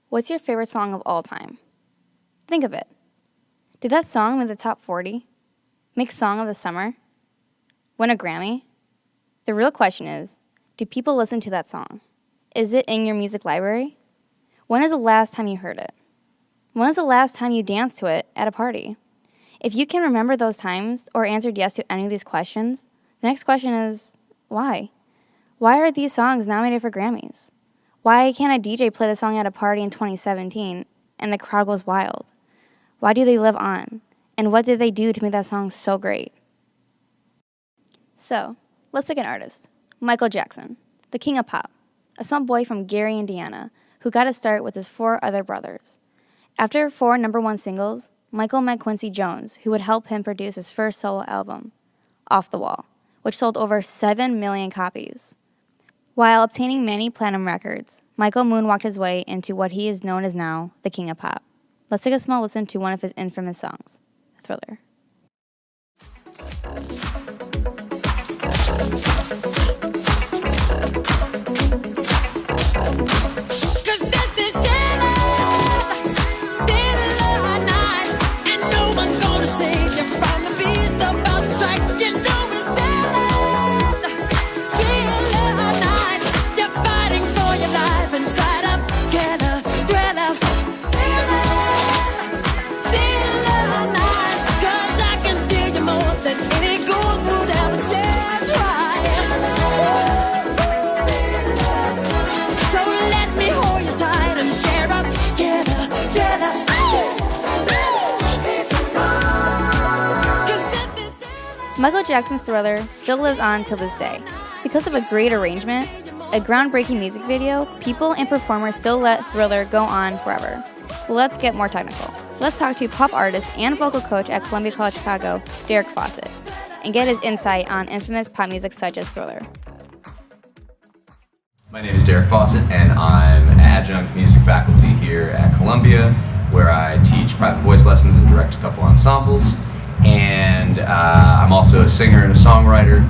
What's your favorite song of all time? Think of it. Did that song make the top 40? Make Song of the Summer? Win a Grammy? The real question is, do people listen to that song? Is it in your music library? When is the last time you heard it? When is the last time you danced to it at a party? If you can remember those times or answered yes to any of these questions, the next question is, why? Why are these songs nominated for Grammys? Why can't a DJ play the song at a party in 2017 and the crowd goes wild? Why do they live on? And what did they do to make that song so great? So, let's take an artist, Michael Jackson, the king of pop, a small boy from Gary, Indiana, who got a start with his 4 other brothers. After 4 number-1 singles, Michael met Quincy Jones, who would help him produce his first solo album, Off the Wall, which sold over 7 million copies. While obtaining many platinum records, Michael moonwalked his way into what he is known as now, the king of pop. Let's take a small listen to one of his infamous songs, Thriller. Michael Jackson's Thriller still lives on till this day. Because of a great arrangement, a groundbreaking music video, people and performers still let Thriller go on forever. But let's get more technical. Let's talk to pop artist and vocal coach at Columbia College Chicago, Derek Fawcett, and get his insight on infamous pop music such as Thriller. My name is Derek Fawcett, and I'm adjunct music faculty here at Columbia, where I teach private voice lessons and direct a couple ensembles. And I'm also a singer and a songwriter,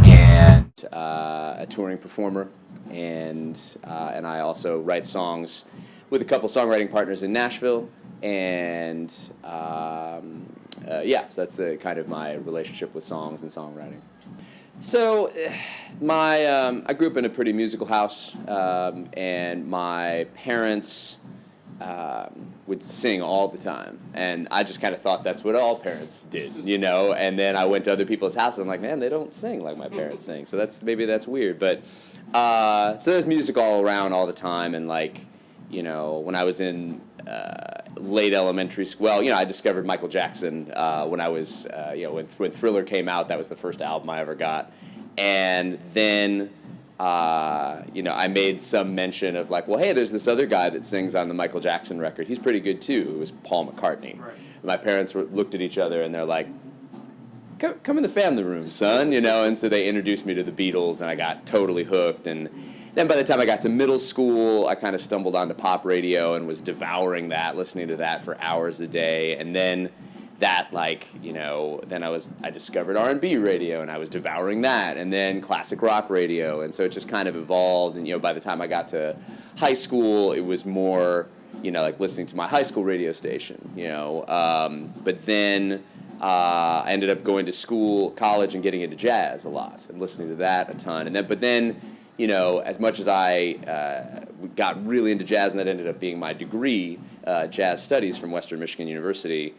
and a touring performer, and I also write songs with a couple songwriting partners in Nashville, and so that's kind of my relationship with songs and songwriting. So, I grew up in a pretty musical house, and my parents would sing all the time, and I just kind of thought that's what all parents did, and then I went to other people's houses, and I'm like, man, they don't sing like my parents sing, so maybe that's weird, but, so there's music all around all the time, and when I was in late elementary school, I discovered Michael Jackson when I was, when Thriller came out. That was the first album I ever got, and then I made some mention of well, hey, there's this other guy that sings on the Michael Jackson record. He's pretty good too. It was Paul McCartney. Right. My parents looked at each other and they're like, come in the family room, son, and so they introduced me to the Beatles, and I got totally hooked. And then by the time I got to middle school, I kind of stumbled onto pop radio and was devouring that, listening to that for hours a day. And then that, then I discovered R&B radio, and I was devouring that, and then classic rock radio, and so it just kind of evolved, and, by the time I got to high school, it was more, listening to my high school radio station, but then I ended up going to college, and getting into jazz a lot, and listening to that a ton, but then, as much as I got really into jazz, and that ended up being my degree, jazz studies from Western Michigan University.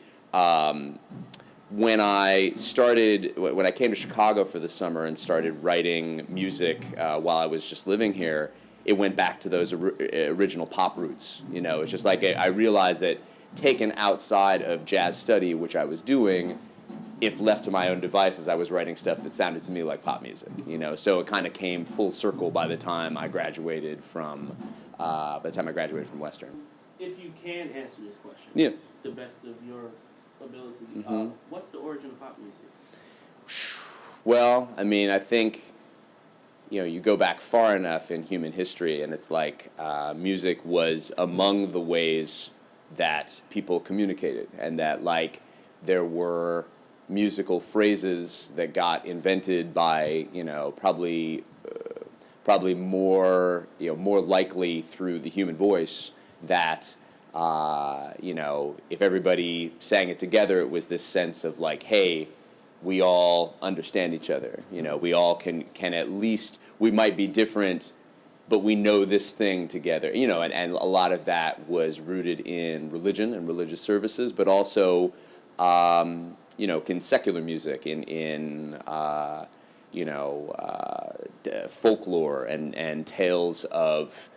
When I came to Chicago for the summer and started writing music while I was just living here, it went back to those original pop roots. It's just I realized that taken outside of jazz study, which I was doing, if left to my own devices, I was writing stuff that sounded to me like pop music. So it kind of came full circle by the time I graduated from Western. If you can answer this question, the best of your ability. What's the origin of pop music? Well, I think, you go back far enough in human history, and it's music was among the ways that people communicated, and that, there were musical phrases that got invented by, probably more likely through the human voice that, if everybody sang it together, it was this sense of like, hey, we all understand each other. We all can at least, we might be different, but we know this thing together. And a lot of that was rooted in religion and religious services, but also, in secular music, in folklore and tales of,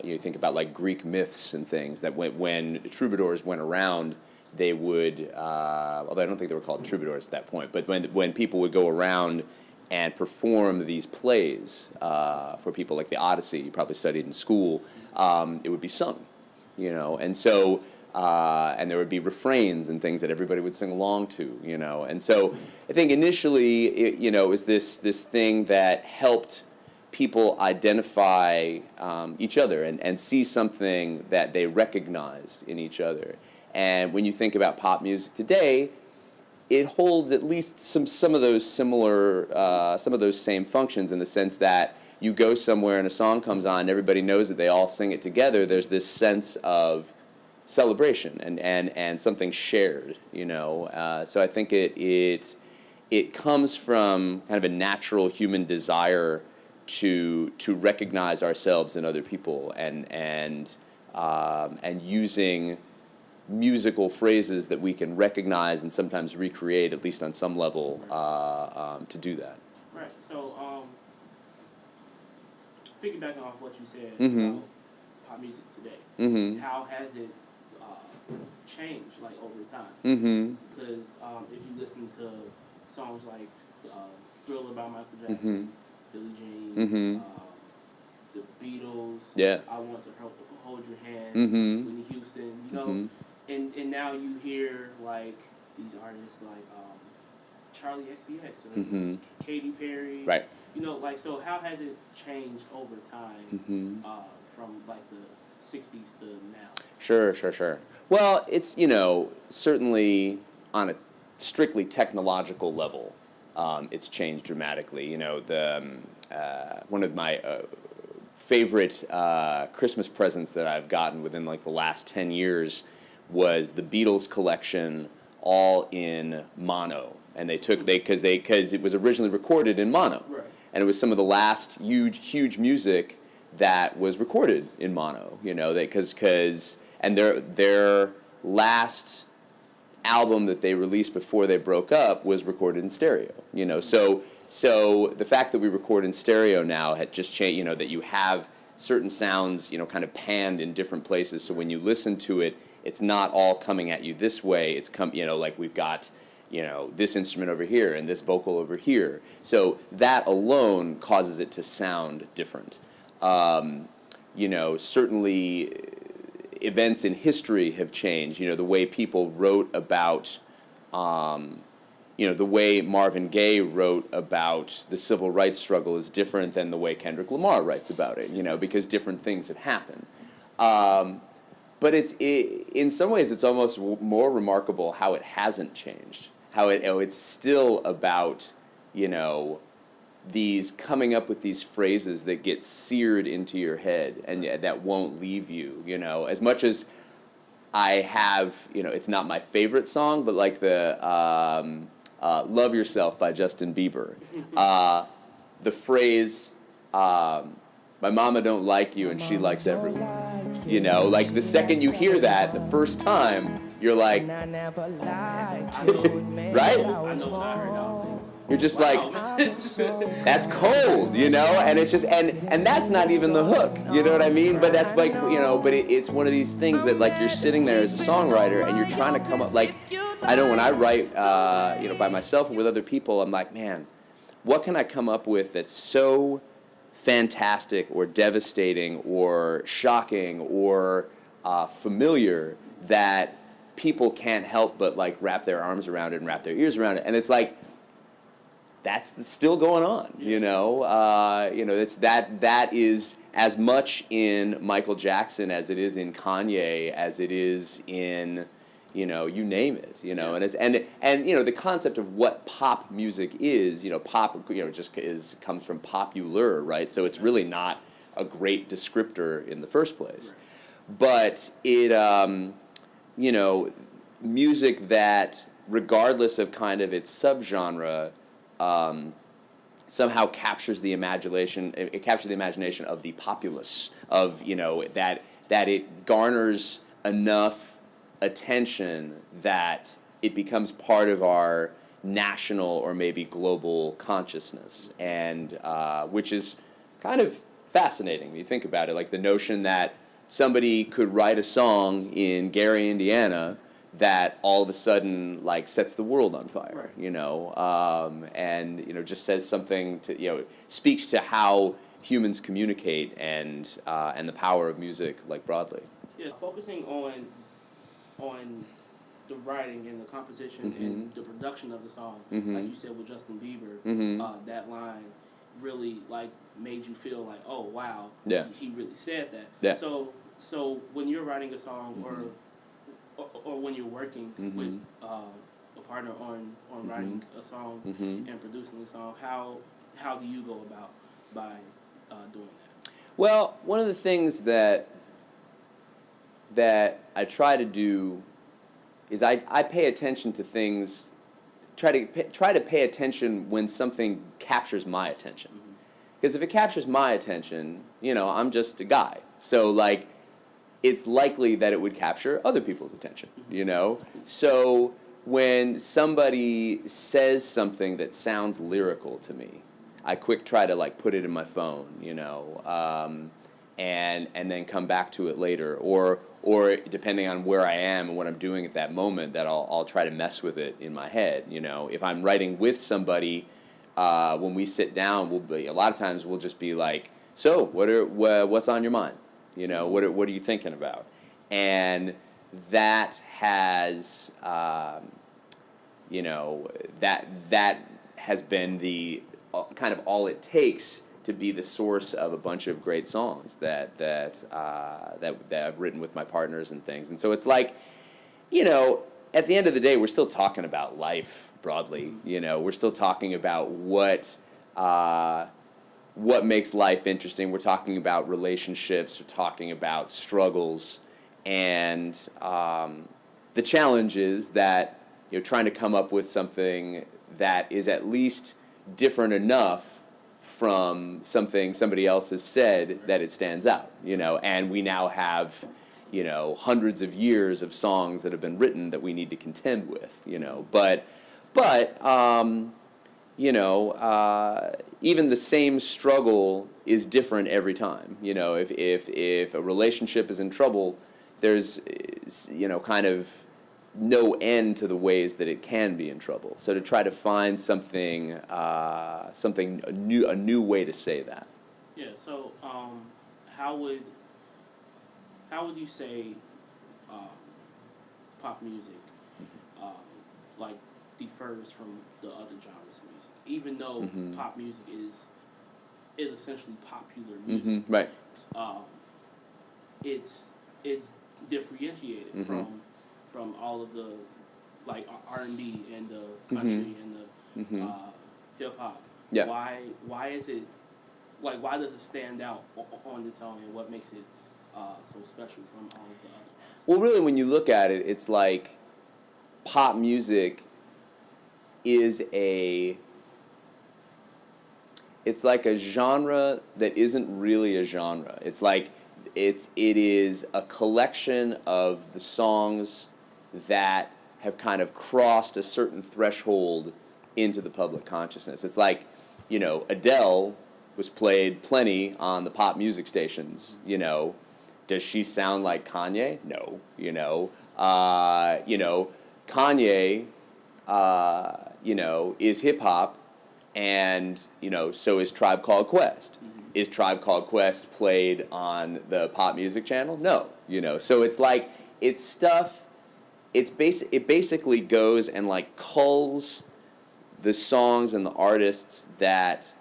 you think about like Greek myths and things that when troubadours went around, they would, although I don't think they were called troubadours at that point, but when people would go around and perform these plays for people, like the Odyssey, you probably studied in school, it would be sung, and so, and there would be refrains and things that everybody would sing along to, and so I think initially, it was this thing that helped people identify each other and see something that they recognized in each other. And when you think about pop music today, it holds at least some of those similar, some of those same functions, in the sense that you go somewhere and a song comes on, and everybody knows that they all sing it together. There's this sense of celebration and something shared, So I think it comes from kind of a natural human desire to recognize ourselves in other people and using musical phrases that we can recognize and sometimes recreate, at least on some level, to do that. Right. So, piggybacking off what you said Mm-hmm. about pop music today, Mm-hmm. how has it changed, like, over time? Mm-hmm. Because if you listen to songs like Thriller by Michael Jackson, Billie Jean, Mm-hmm. the Beatles, Yeah. I Want to Hold Your Hand, Mm-hmm. Whitney Houston, Mm-hmm. and now you hear, like, these artists like Charlie XCX or Mm-hmm. Katy Perry. Right. So how has it changed over time Mm-hmm. from, like, the 60s to now? Sure. Well, it's, certainly on a strictly technological level, it's changed dramatically. One of my favorite Christmas presents that I've gotten within like the last 10 years was the Beatles collection, all in mono. And because it was originally recorded in mono. Right. And it was some of the last huge music that was recorded in mono, and their last album that they released before they broke up was recorded in stereo, so the fact that we record in stereo now had just changed, that you have certain sounds, kind of panned in different places, so when you listen to it, it's not all coming at you this way, it's like we've got this instrument over here and this vocal over here, so that alone causes it to sound different. Certainly events in history have changed. The way people wrote about, the way Marvin Gaye wrote about the civil rights struggle is different than the way Kendrick Lamar writes about it, because different things have happened. But in some ways, it's almost more remarkable how it hasn't changed. How it's still about, these coming up with these phrases that get seared into your head and that won't leave you, as much as I have, it's not my favorite song, but like the Love Yourself by Justin Bieber, the phrase, my mama don't like you and she likes everyone, like the second you hear that the first time, you're like, right? You're just like, that's cold, and it's just, and that's not even the hook, you know what I mean? But that's like, but it's one of these things that like you're sitting there as a songwriter and you're trying to come up, like, I know when I write, by myself and with other people, I'm like, man, what can I come up with that's so fantastic or devastating or shocking or familiar that people can't help but like wrap their arms around it and wrap their ears around it, and it's like, that's still going on, it's that is as much in Michael Jackson as it is in Kanye, as it is in, you name it, and it's and the concept of what pop music is, pop, just comes from popular, right? So it's really not a great descriptor in the first place. but it, you know, music that, regardless of kind of its subgenre, somehow captures the imagination. It captures the imagination of the populace. Of, you know, that it garners enough attention that it becomes part of our national or maybe global consciousness, and which is kind of fascinating when you think about it. Like the notion that somebody could write a song in Gary, Indiana, that all of a sudden like sets the world on fire, right. you know, and you know just says something to, you know, speaks to how humans communicate and the power of music like broadly. Yeah, focusing on the writing and the composition and the production of the song, like you said with Justin Bieber, that line really like made you feel like, oh wow, he really said that. Yeah. So when you're writing a song or when you're working with a partner on writing a song and producing a song, how do you go about by doing that? Well, one of the things that I try to do is I pay attention to things, try to pay attention when something captures my attention. Because if it captures my attention, you know, I'm just a guy. So like, it's likely that it would capture other people's attention, you know? So when somebody says something that sounds lyrical to me, I try to like put it in my phone, you know, and then come back to it later, or depending on where I am and what I'm doing at that moment, that I'll try to mess with it in my head, you know. If I'm writing with somebody, when we sit down, a lot of times we'll just be like, so what's on your mind? You know, what are you thinking about? And that has, you know, that has been the kind of all it takes to be the source of a bunch of great songs that I've written with my partners and things. And so it's like, you know, at the end of the day, we're still talking about life broadly. You know, we're still talking about what makes life interesting. We're talking about relationships. We're talking about struggles, and the challenge is that, you know, trying to come up with something that is at least different enough from something somebody else has said that it stands out, you know. And we now have, you know, hundreds of years of songs that have been written that we need to contend with, you know. But you know, even the same struggle is different every time. You know, if a relationship is in trouble, there's, you know, kind of no end to the ways that it can be in trouble. So to try to find something a new way to say that. Yeah. So how would you say pop music like differs from the other genres of music, even though pop music is essentially popular music? Right. It's differentiated from all of the like R&B and the country and the hip hop. Yeah. Why is it like, why does it stand out on this song, and what makes it so special from all of the others? Well, really, when you look at it, it's like pop music is it's like a genre that isn't really a genre. It's like it is a collection of the songs that have kind of crossed a certain threshold into the public consciousness. It's like, you know, Adele was played plenty on the pop music stations, you know. Does she sound like Kanye? No, you know. Kanye, you know, is hip hop, and, you know, so is Tribe Called Quest. Is Tribe Called Quest played on the pop music channel? No, you know. So it's like, it's stuff, it basically goes and like culls the songs and the artists that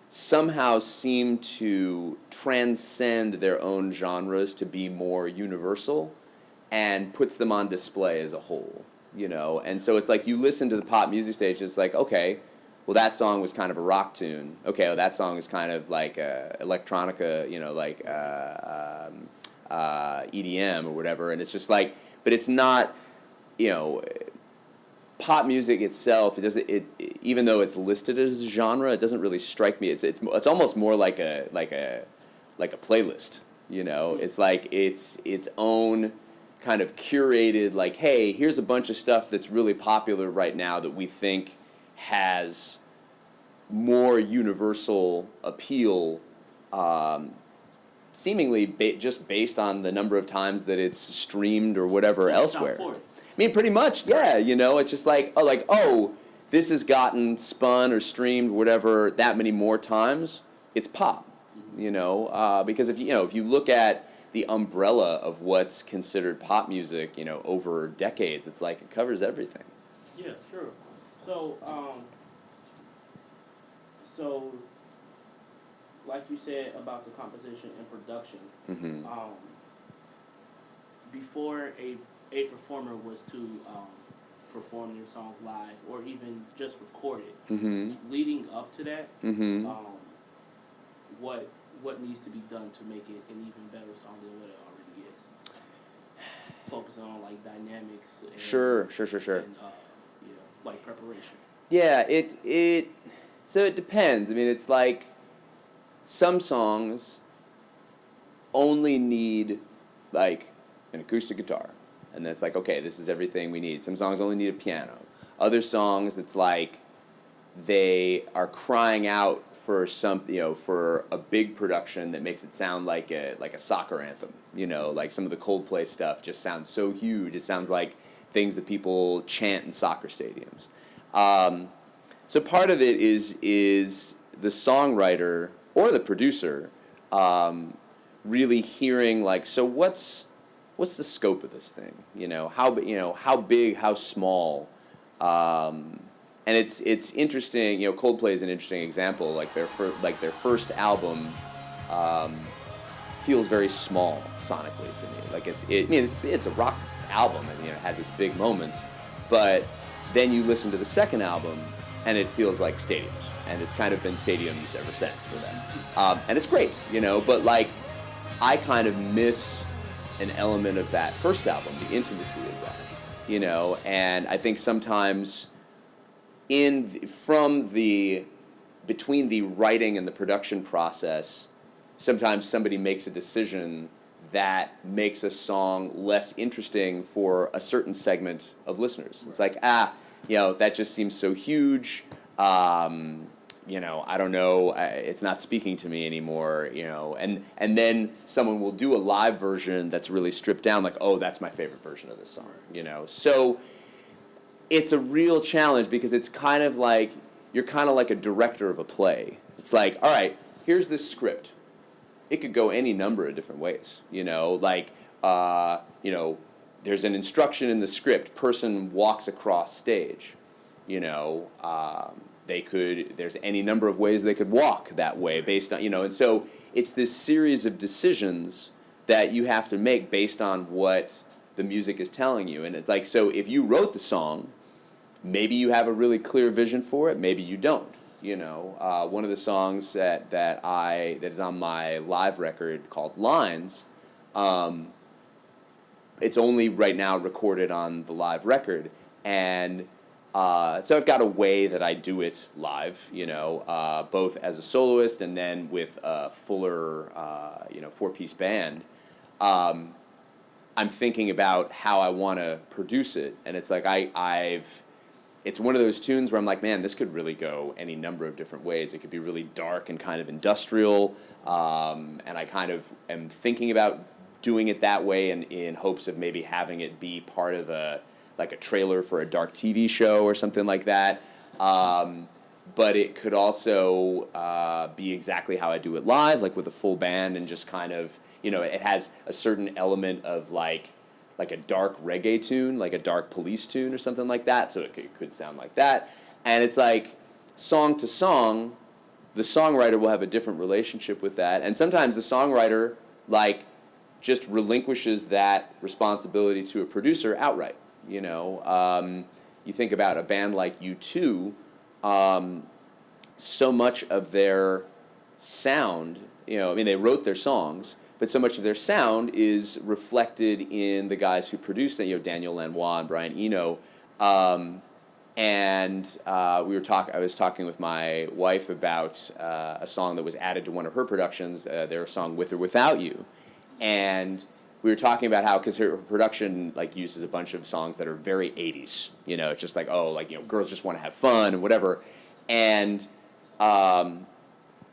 somehow seem to transcend their own genres to be more universal, and puts them on display as a whole, you know. And so it's like, you listen to the pop music stage, it's like, okay, well, that song was kind of a rock tune. Okay, well, that song is kind of like electronica, you know, like EDM or whatever, and it's just like, but it's not, you know, pop music itself. It doesn't. Even though it's listed as a genre, it doesn't really strike me. It's almost more like a playlist. You know, it's like it's its own kind of curated, like, hey, here's a bunch of stuff that's really popular right now that we think has more universal appeal, seemingly just based on the number of times that it's streamed or whatever elsewhere. I mean, pretty much, yeah. You know, it's just like, this has gotten spun or streamed, whatever, that many more times. It's pop, you know, because if you look at the umbrella of what's considered pop music, you know, over decades, it's like it covers everything. Yeah, true. So, like you said about the composition and production, before a performer was to perform their song live or even just record it, leading up to that, what needs to be done to make it an even better song than what it already is? Focusing on like dynamics. And, Sure. And, like preparation. Yeah, so it depends. I mean, it's like some songs only need like an acoustic guitar, and that's like, okay, this is everything we need. Some songs only need a piano. Other songs, it's like they are crying out for for a big production that makes it sound like a soccer anthem. You know, like some of the Coldplay stuff just sounds so huge. It sounds like things that people chant in soccer stadiums. So part of it is the songwriter or the producer really hearing like, so what's the scope of this thing? You know, how big, how small. And it's interesting. You know, Coldplay is an interesting example. Like their first album feels very small sonically to me. Like it's a rock album, and it has its big moments, but then you listen to the second album and it feels like stadiums, and it's kind of been stadiums ever since for them. And it's great, but like I kind of miss an element of that first album, the intimacy of that, and I think sometimes between the writing and the production process, sometimes somebody makes a decision that makes a song less interesting for a certain segment of listeners. It's like, that just seems so huge. I don't know, it's not speaking to me anymore, and then someone will do a live version that's really stripped down, like, oh, that's my favorite version of this song, So it's a real challenge because it's kind of like, you're kind of like a director of a play. It's like, all right, here's this script. It could go any number of different ways, there's an instruction in the script, person walks across stage, there's any number of ways they could walk that way based on, and so it's this series of decisions that you have to make based on what the music is telling you. And it's like, so if you wrote the song, maybe you have a really clear vision for it, maybe you don't. One of the songs that is on my live record called Lines, it's only right now recorded on the live record, and so I've got a way that I do it live, both as a soloist and then with a fuller, 4-piece band. I'm thinking about how I want to produce it, and it's like it's one of those tunes where I'm like, man, this could really go any number of different ways. It could be really dark and kind of industrial, and I kind of am thinking about doing it that way in hopes of maybe having it be part of a trailer for a dark TV show or something like that. But it could also be exactly how I do it live, like with a full band, and just kind of, it has a certain element of like a dark reggae tune, like a dark Police tune or something like that, so it could sound like that. And it's like, song to song, the songwriter will have a different relationship with that, and sometimes the songwriter, just relinquishes that responsibility to a producer outright, You think about a band like U2, so much of their sound, they wrote their songs, but so much of their sound is reflected in the guys who produced it, Daniel Lanois and Brian Eno. I was talking with my wife about a song that was added to one of her productions, their song "With or Without You," and we were talking about how, because her production uses a bunch of songs that are very 80s. It's just girls just want to have fun and whatever, and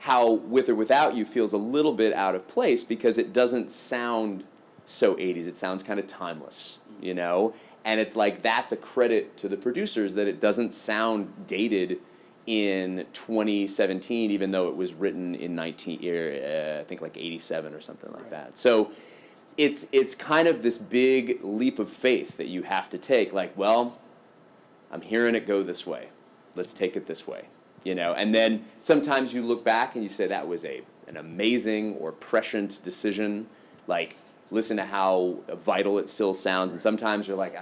how "With or Without You" feels a little bit out of place because it doesn't sound so 80s. It sounds kind of timeless, And it's that's a credit to the producers that it doesn't sound dated in 2017, even though it was written in 87 or something like that. So it's kind of this big leap of faith that you have to take. I'm hearing it go this way. Let's take it this way, And then sometimes you look back and you say that was an amazing or prescient decision. Listen to how vital it still sounds, and sometimes you're like,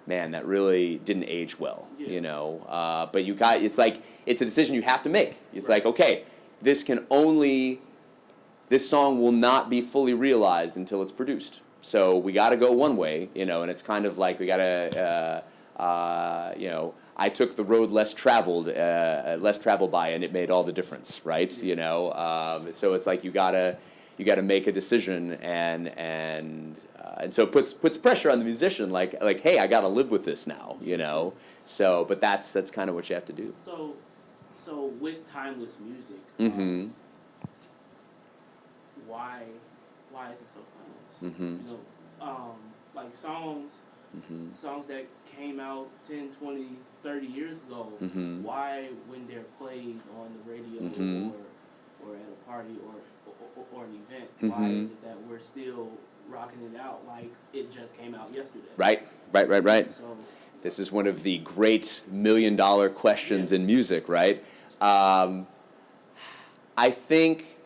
man, that really didn't age well, But it's a decision you have to make. It's okay, this song will not be fully realized until it's produced. So we got to go one way, and it's kind of we got to, I took the road less traveled by, and it made all the difference, right? So it's you got to make a decision, and so it puts pressure on the musician, hey, I got to live with this now, So, but that's kind of what you have to do. So with timeless music, why is it so timeless? Songs that came out 10, 20, 30 years ago, why, when they're played on the radio or at a party or an event, why is it that we're still rocking it out like it just came out yesterday? Right. So, this is one of the great $1 million questions in music, right? I think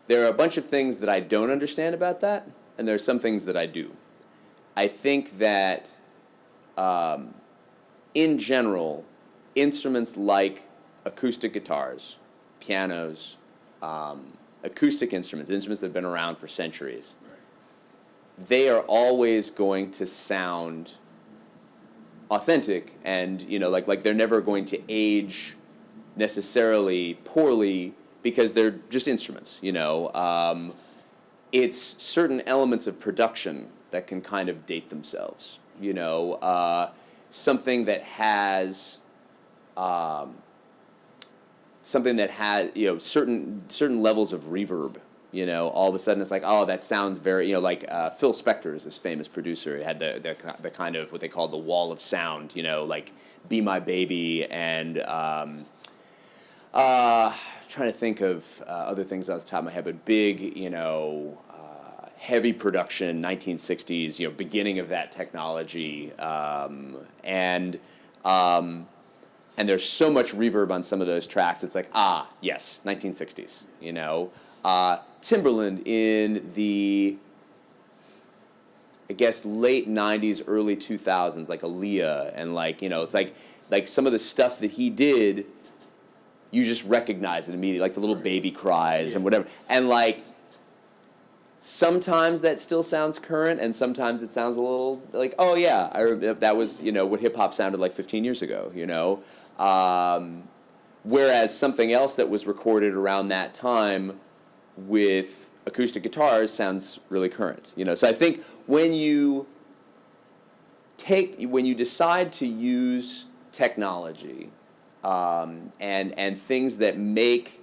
there are a bunch of things that I don't understand about that, and there are some things that I do. I think that, in general, instruments like acoustic guitars, pianos, acoustic instruments that have been around for centuries, they are always going to sound authentic, and they're never going to age necessarily poorly because they're just instruments. It's certain elements of production that can kind of date themselves. Something that has certain levels of reverb. All of a sudden it's that sounds very, Phil Spector is this famous producer. He had the kind of what they call the wall of sound, Be My Baby, and trying to think of other things off the top of my head, but big, heavy production, 1960s, beginning of that technology, and there's so much reverb on some of those tracks. It's yes, 1960s. Timberland in the, I guess, late 90s, early 2000s, Aaliyah, and it's some of the stuff that he did, you just recognize it immediately, the little baby cries and whatever, and sometimes that still sounds current, and sometimes it sounds a little oh yeah, that was what hip hop sounded like 15 years ago. Whereas something else that was recorded around that time with acoustic guitars sounds really current. So I think when you decide to use technology and things that make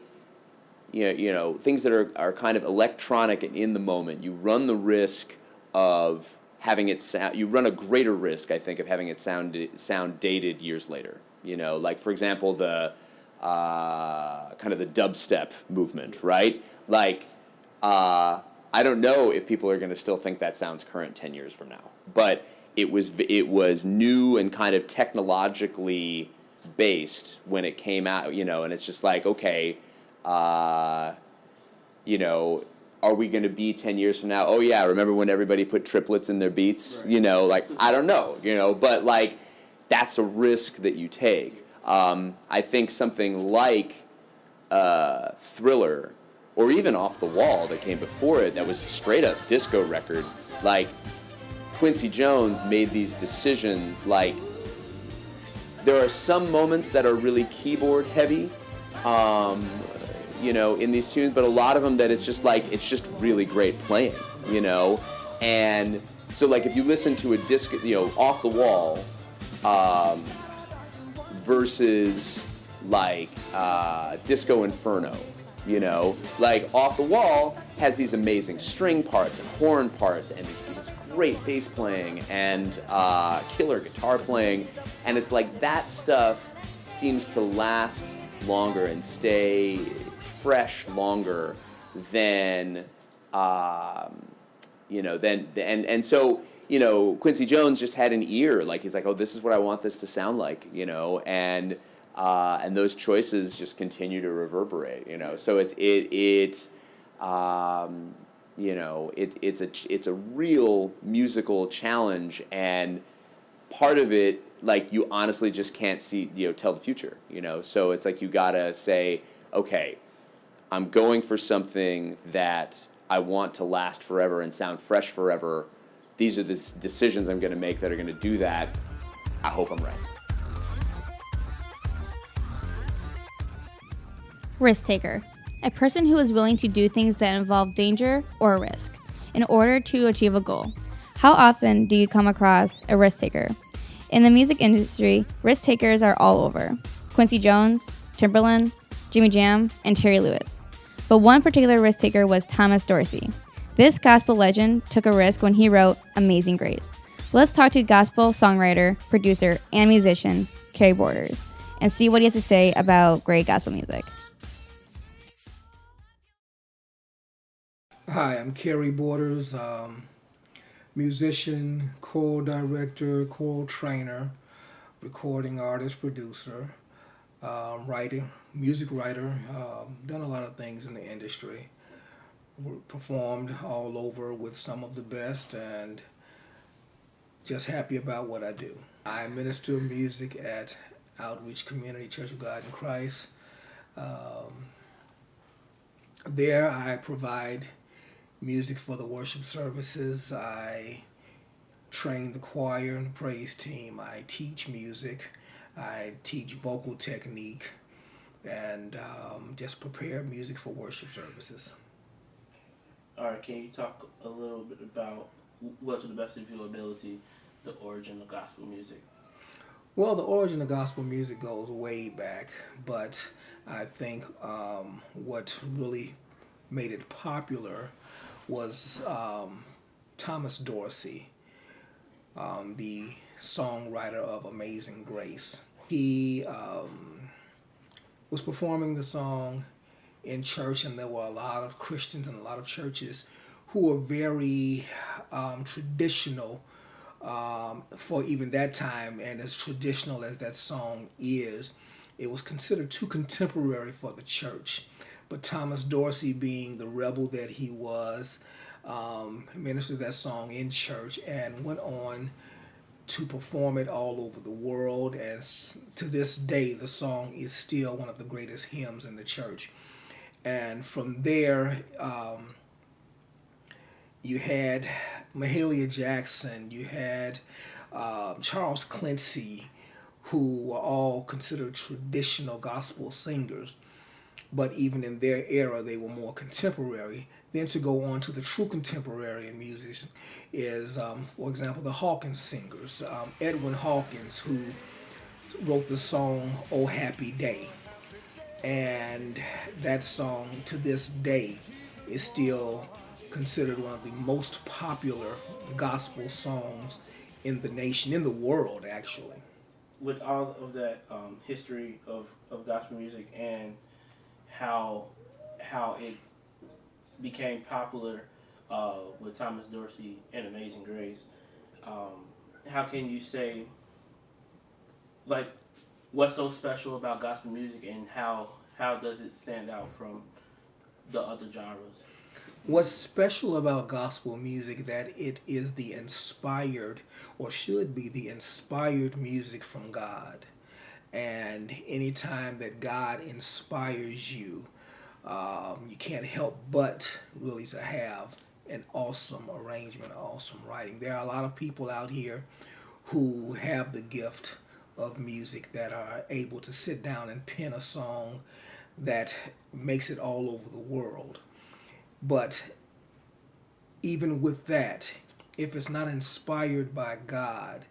things that are kind of electronic and in the moment, you run the risk of having it sound. You run a greater risk, I think, of having it sound dated years later. For example, the kind of the dubstep movement, right? I don't know if people are going to still think that sounds current 10 years from now, but it was new and kind of technologically based when it came out, and it's just okay. Are we going to be 10 years from now? Oh yeah, remember when everybody put triplets in their beats? Right. I don't know, but that's a risk that you take. I think something like Thriller or even Off the Wall that came before it, that was a straight up disco record. Like, Quincy Jones made these decisions. Like, there are some moments that are really keyboard heavy, in these tunes, but a lot of them that it's just really great playing, and so like if you listen to a disco, Off the Wall, versus like Disco Inferno, like Off the Wall has these amazing string parts and horn parts and these great bass playing and killer guitar playing, and it's like that stuff seems to last longer and stay fresh longer than so Quincy Jones just had an ear, like he's like, oh, this is what I want this to sound like, and those choices just continue to reverberate, so it's a real musical challenge, and part of it, like, you honestly just can't see, tell the future, so it's like you gotta say, okay, I'm going for something that I want to last forever and sound fresh forever. These are the decisions I'm going to make that are going to do that. I hope I'm right. Risk taker. A person who is willing to do things that involve danger or risk in order to achieve a goal. How often do you come across a risk taker? In the music industry, risk takers are all over. Quincy Jones, Timbaland, Jimmy Jam, and Terry Lewis. But one particular risk taker was Thomas Dorsey. This gospel legend took a risk when he wrote Amazing Grace. Let's talk to gospel songwriter, producer, and musician Kerry Borders and see what he has to say about great gospel music. Hi, I'm Kerry Borders, musician, choral director, choral trainer, recording artist, producer, writer, music writer, done a lot of things in the industry. Performed all over with some of the best, and just happy about what I do. I minister music at Outreach Community Church of God in Christ. There I provide music for the worship services. I train the choir and the praise team. I teach music. I teach vocal technique, and just prepare music for worship services. All right, can you talk a little bit about what, to the best of your ability, the origin of gospel music? Well, the origin of gospel music goes way back, but I think what really made it popular was Thomas Dorsey, the songwriter of Amazing Grace. He was performing the song in church, and there were a lot of Christians and a lot of churches who were very traditional for even that time, and as traditional as that song is, it was considered too contemporary for the church. But Thomas Dorsey, being the rebel that he was, ministered that song in church and went on to perform it all over the world, and to this day the song is still one of the greatest hymns in the church. And from there, you had Mahalia Jackson, you had Charles Clancy, who were all considered traditional gospel singers, but even in their era, they were more contemporary. Then to go on to the true contemporary in music is, for example, the Hawkins singers. Edwin Hawkins, who wrote the song "Oh Happy Day." And that song, to this day, is still considered one of the most popular gospel songs in the nation, in the world, actually. With all of that history of gospel music and how it became popular with Thomas Dorsey and Amazing Grace, how can you say, like, what's so special about gospel music, and how does it stand out from the other genres? What's special about gospel music that it is the inspired, or should be the inspired music from God. And anytime that God inspires you, you can't help but really to have an awesome arrangement, awesome writing. There are a lot of people out here who have the gift of music that are able to sit down and pen a song that makes it all over the world. But even with that, if it's not inspired by God,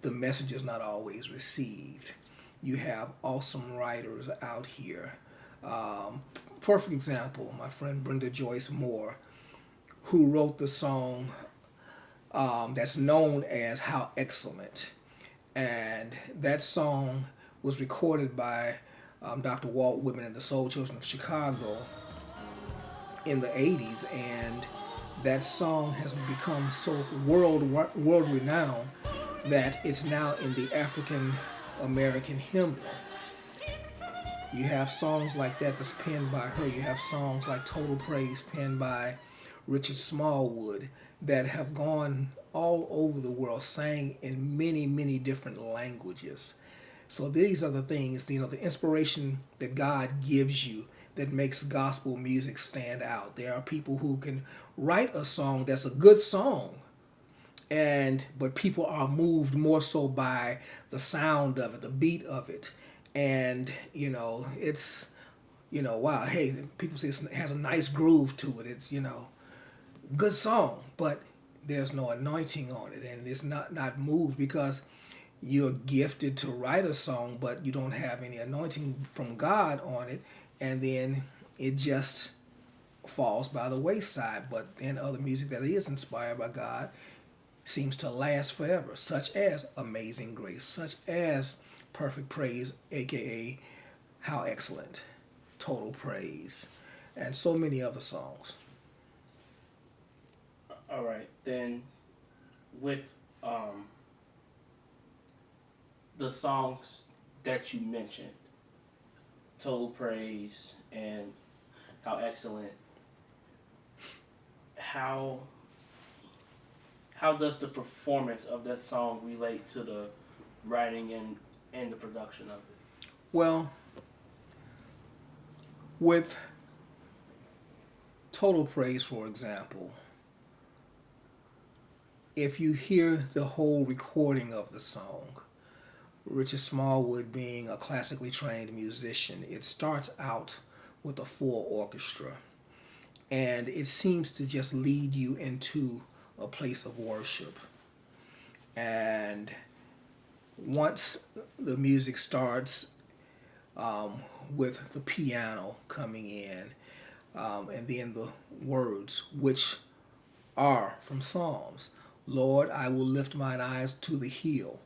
the message is not always received. You have awesome writers out here. Perfect example, my friend Brenda Joyce Moore, who wrote the song that's known as How Excellent. And that song was recorded by Dr. Walt Whitman and the Soul Children of Chicago in the 80s. And that song has become so world renowned that it's now in the African American hymnal. You have songs like that that's penned by her. You have songs like Total Praise penned by Richard Smallwood that have gone all over the world, sang in many, many different languages. So these are the things, the inspiration that God gives you that makes gospel music stand out. There are people who can write a song that's a good song, but people are moved more so by the sound of it, the beat of it. And it's wow, hey, people say it has a nice groove to it. It's good song, but there's no anointing on it, and it's not moved because you're gifted to write a song, but you don't have any anointing from God on it, and then it just falls by the wayside. But then other music that is inspired by God seems to last forever, such as Amazing Grace, such as Perfect Praise, aka How Excellent, Total Praise, and so many other songs. All right, then with the songs that you mentioned, Total Praise and How Excellent, how does the performance of that song relate to the writing and the production of it? Well, with Total Praise, for example, if you hear the whole recording of the song, Richard Smallwood being a classically trained musician, it starts out with a full orchestra, and it seems to just lead you into a place of worship. And once the music starts with the piano coming in, and then the words, which are from Psalms, Lord, I will lift mine eyes to the hill.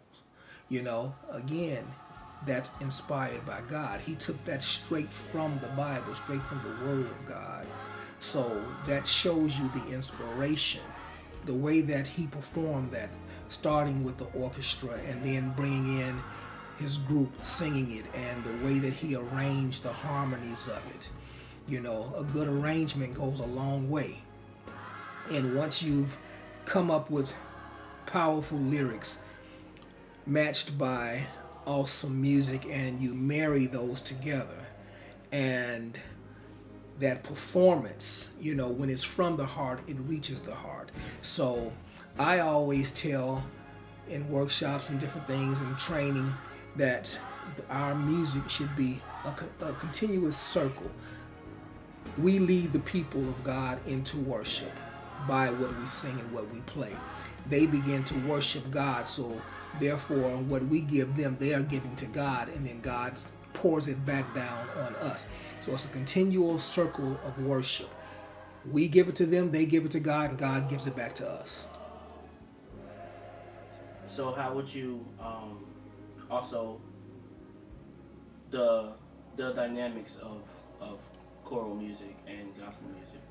Again, that's inspired by God. He took that straight from the Bible, straight from the Word of God. So that shows you the inspiration, the way that he performed that, starting with the orchestra and then bringing in his group singing it, and the way that he arranged the harmonies of it. A good arrangement goes a long way. And once you've come up with powerful lyrics matched by awesome music, and you marry those together, and that performance, when it's from the heart, it reaches the heart. So I always tell in workshops and different things and training that our music should be a continuous circle. We lead the people of God into worship by what we sing and what we play. They begin to worship God, so therefore what we give them, they are giving to God, and then God pours it back down on us. So it's a continual circle of worship. We give it to them, they give it to God, and God gives it back to us. So how would you also the dynamics of choral music and gospel music,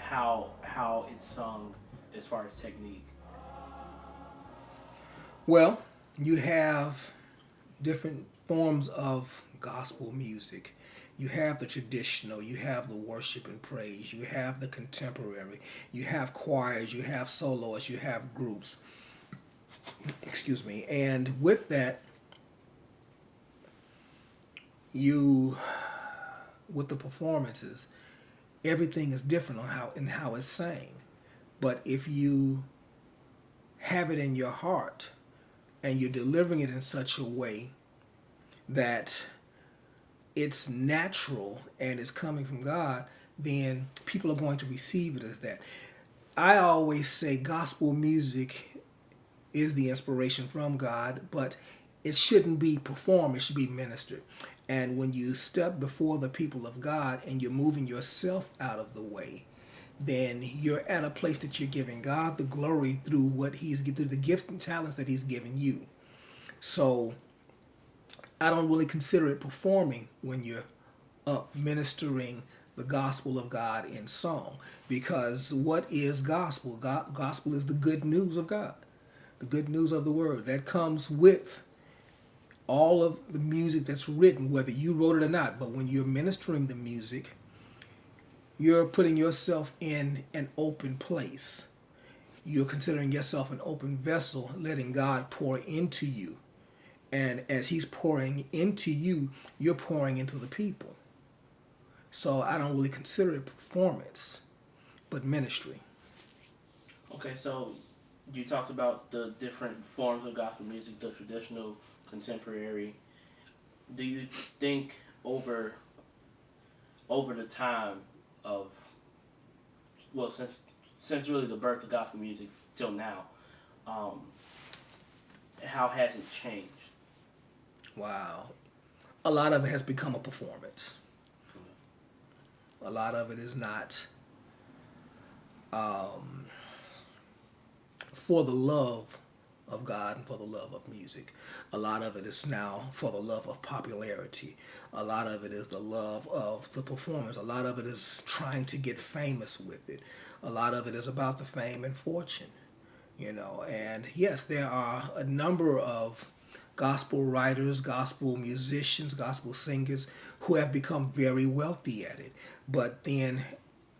how it's sung as far as technique? Well, you have different forms of gospel music. You have the traditional, you have the worship and praise, you have the contemporary, you have choirs, you have soloists, you have groups. Excuse me. And with that, you with the performances, everything is different on how it's sang. But if you have it in your heart and you're delivering it in such a way that it's natural and it's coming from God, then people are going to receive it as that. I always say gospel music is the inspiration from God, but it shouldn't be performed, it should be ministered. And when you step before the people of God and you're moving yourself out of the way, then you're at a place that you're giving God the glory through through the gifts and talents that He's given you. So I don't really consider it performing when you're up ministering the gospel of God in song. Because what is gospel? Gospel is the good news of God, the good news of the word that comes with all of the music that's written, whether you wrote it or not. But when you're ministering the music, you're putting yourself in an open place. You're considering yourself an open vessel, letting God pour into you. And as He's pouring into you, you're pouring into the people. So I don't really consider it performance, but ministry. Okay, so you talked about the different forms of gospel music, the traditional, contemporary. Do you think over the time of, well, since really the birth of gospel music till now, how has it changed? Wow. A lot of it has become a performance. A lot of it is not for the love of God and for the love of music. A lot of it is now for the love of popularity. A lot of it is the love of the performance. A lot of it is trying to get famous with it. A lot of it is about the fame and fortune, And yes, there are a number of gospel writers, gospel musicians, gospel singers who have become very wealthy at it. But then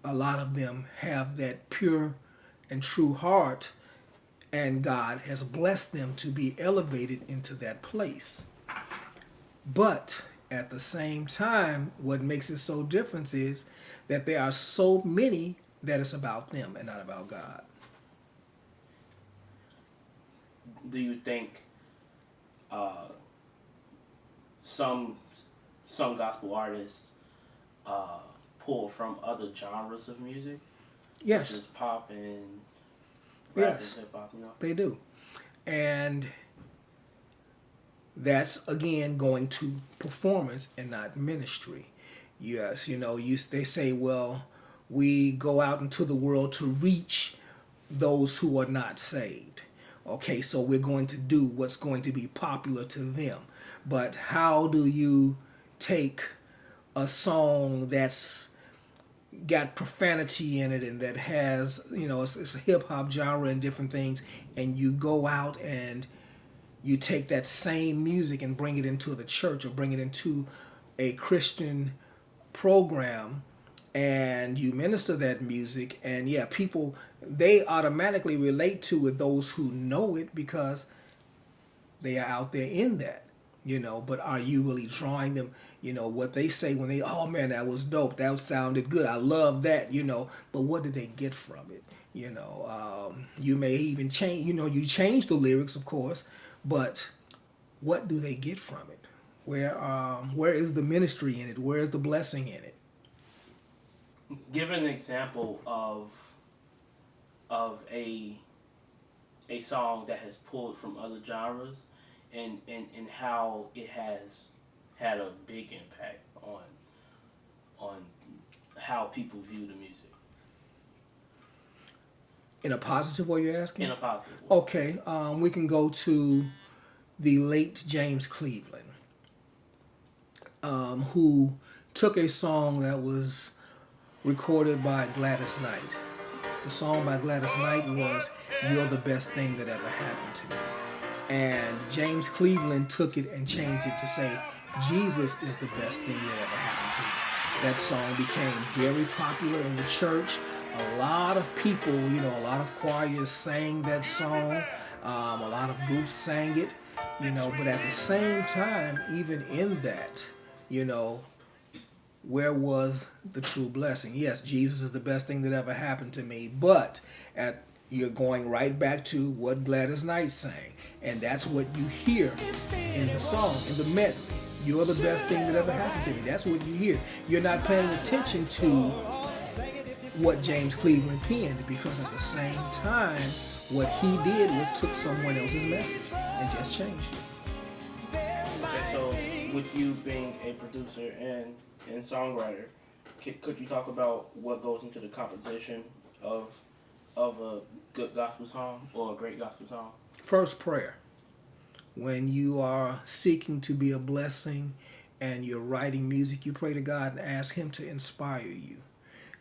a lot of them have that pure and true heart, and God has blessed them to be elevated into that place. But at the same time, what makes it so different is that there are so many that it's about them and not about God. Do you think some gospel artists pull from other genres of music, Yes. such as pop and rap and hip hop? They do, and that's again going to performance and not ministry. Yes, they say, well, we go out into the world to reach those who are not saved. Okay, so we're going to do what's going to be popular to them. But how do you take a song that's got profanity in it and that has, it's a hip hop genre and different things, and you go out and you take that same music and bring it into the church or bring it into a Christian program and you minister that music, and people, they automatically relate to it, those who know it, because they are out there in that, but are you really drawing them? What they say when they, oh man, that was dope, that sounded good, I love that, but what did they get from it? You may even change, you change the lyrics, of course, but what do they get from it? Where is the ministry in it? Where is the blessing in it? Give an example of a song that has pulled from other genres and how it has had a big impact on how people view the music. In a positive way, you're asking? In a positive way. Okay, we can go to the late James Cleveland, who took a song that was recorded by Gladys Knight. The song by Gladys Knight was "You're the Best Thing That Ever Happened to Me." And James Cleveland took it and changed it to say, "Jesus is the best thing that ever happened to me." That song became very popular in the church. A lot of people, a lot of choirs sang that song. A lot of groups sang it, but at the same time, even in that, you know, where was the true blessing? Yes, Jesus is the best thing that ever happened to me, but you're going right back to what Gladys Knight sang, and that's what you hear in the song, in the medley. You're the best thing that ever happened to me. That's what you hear. You're not paying attention to what James Cleveland penned, because at the same time, what he did was took someone else's message and just changed it. Okay, so with you being a producer and songwriter, could you talk about what goes into the composition of a good gospel song or a great gospel song? First, prayer. When you are seeking to be a blessing and you're writing music, you pray to God and ask Him to inspire you.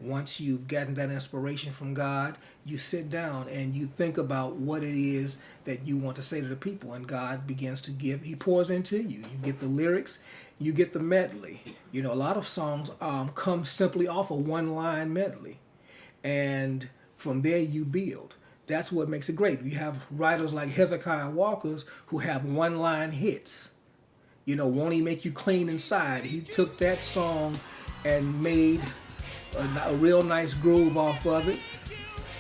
Once you've gotten that inspiration from God, you sit down and you think about what it is that you want to say to the people, and God begins to give. He pours into you. You get the lyrics, you get the medley. You know, a lot of songs come simply off a one-line medley, and from there you build. That's what makes it great. You have writers like Hezekiah Walker's who have one-line hits. You know, Won't He Make You Clean Inside? He took that song and made a real nice groove off of it.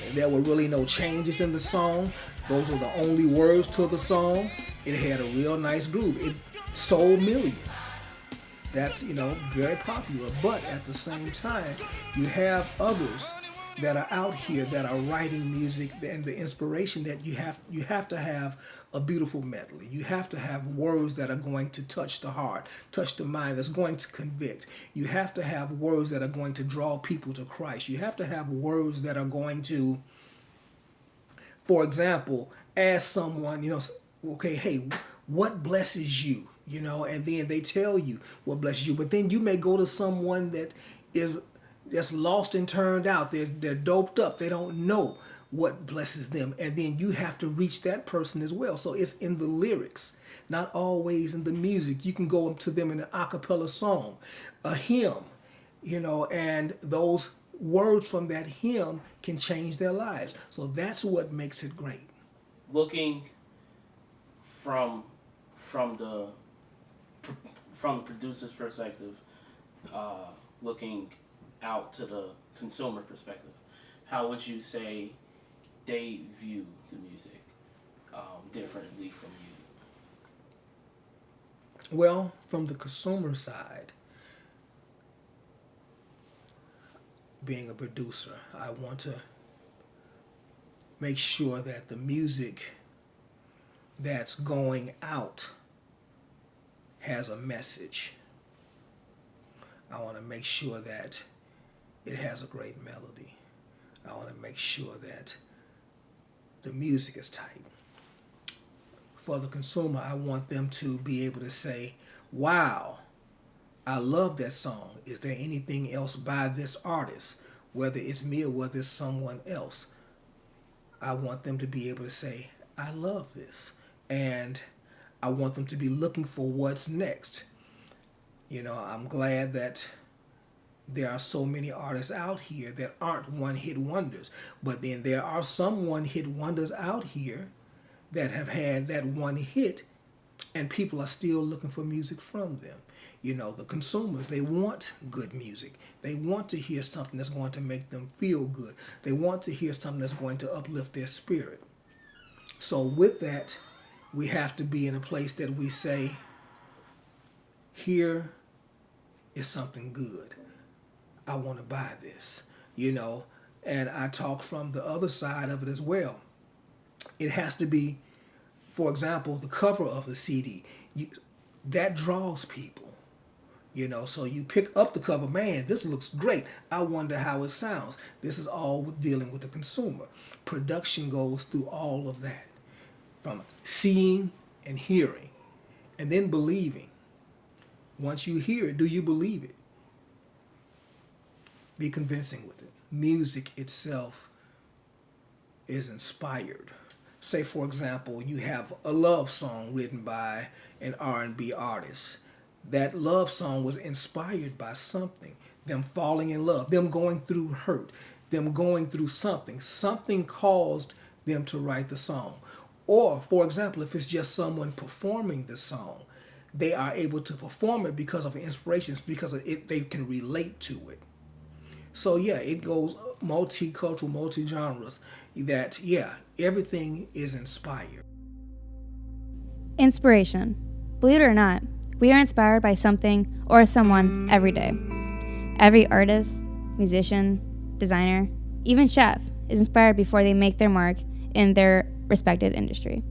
And there were really no changes in the song. Those were the only words to the song. It had a real nice groove. It sold millions. That's, you know, very popular. But at the same time, you have others that are out here that are writing music, and the inspiration that you have to have a beautiful medley. You have to have words that are going to touch the heart, touch the mind, that's going to convict. You have to have words that are going to draw people to Christ. You have to have words that are going to, for example, ask someone, you know, okay, hey, what blesses you? You know, and then they tell you what blesses you. But then you may go to someone that's lost and turned out. They're doped up. They don't know what blesses them. And then you have to reach that person as well. So it's in the lyrics, not always in the music. You can go up to them in an a cappella song, a hymn, you know, and those words from that hymn can change their lives. So that's what makes it great. Looking from the producer's perspective, looking out to the consumer perspective, how would you say they view the music differently from you? Well, from the consumer side, being a producer, I want to make sure that the music that's going out has a message. I want to make sure that it has a great melody. I want to make sure that the music is tight. For the consumer, I want them to be able to say, wow, I love that song. Is there anything else by this artist? Whether it's me or whether it's someone else, I want them to be able to say, I love this. And I want them to be looking for what's next. You know, I'm glad that there are so many artists out here that aren't one-hit wonders. But then there are some one-hit wonders out here that have had that one hit, and people are still looking for music from them. You know, the consumers, they want good music. They want to hear something that's going to make them feel good. They want to hear something that's going to uplift their spirit. So with that, we have to be in a place that we say, here is something good. I want to buy this, you know. And I talk from the other side of it as well. It has to be, for example, the cover of the CD. That draws people, you know. So you pick up the cover, man, this looks great. I wonder how it sounds. This is all dealing with the consumer. Production goes through all of that, from seeing and hearing, and then believing. Once you hear it, do you believe it? Be convincing with it. Music itself is inspired. Say, for example, you have a love song written by an R&B artist. That love song was inspired by something. Them falling in love, them going through hurt, them going through something. Something caused them to write the song. Or, for example, if it's just someone performing the song, they are able to perform it because of inspirations, because of it, they can relate to it. So yeah, it goes multicultural, multi genres. That yeah, everything is inspired. Inspiration. Believe it or not, we are inspired by something or someone every day. Every artist, musician, designer, even chef is inspired before they make their mark in their respected industry.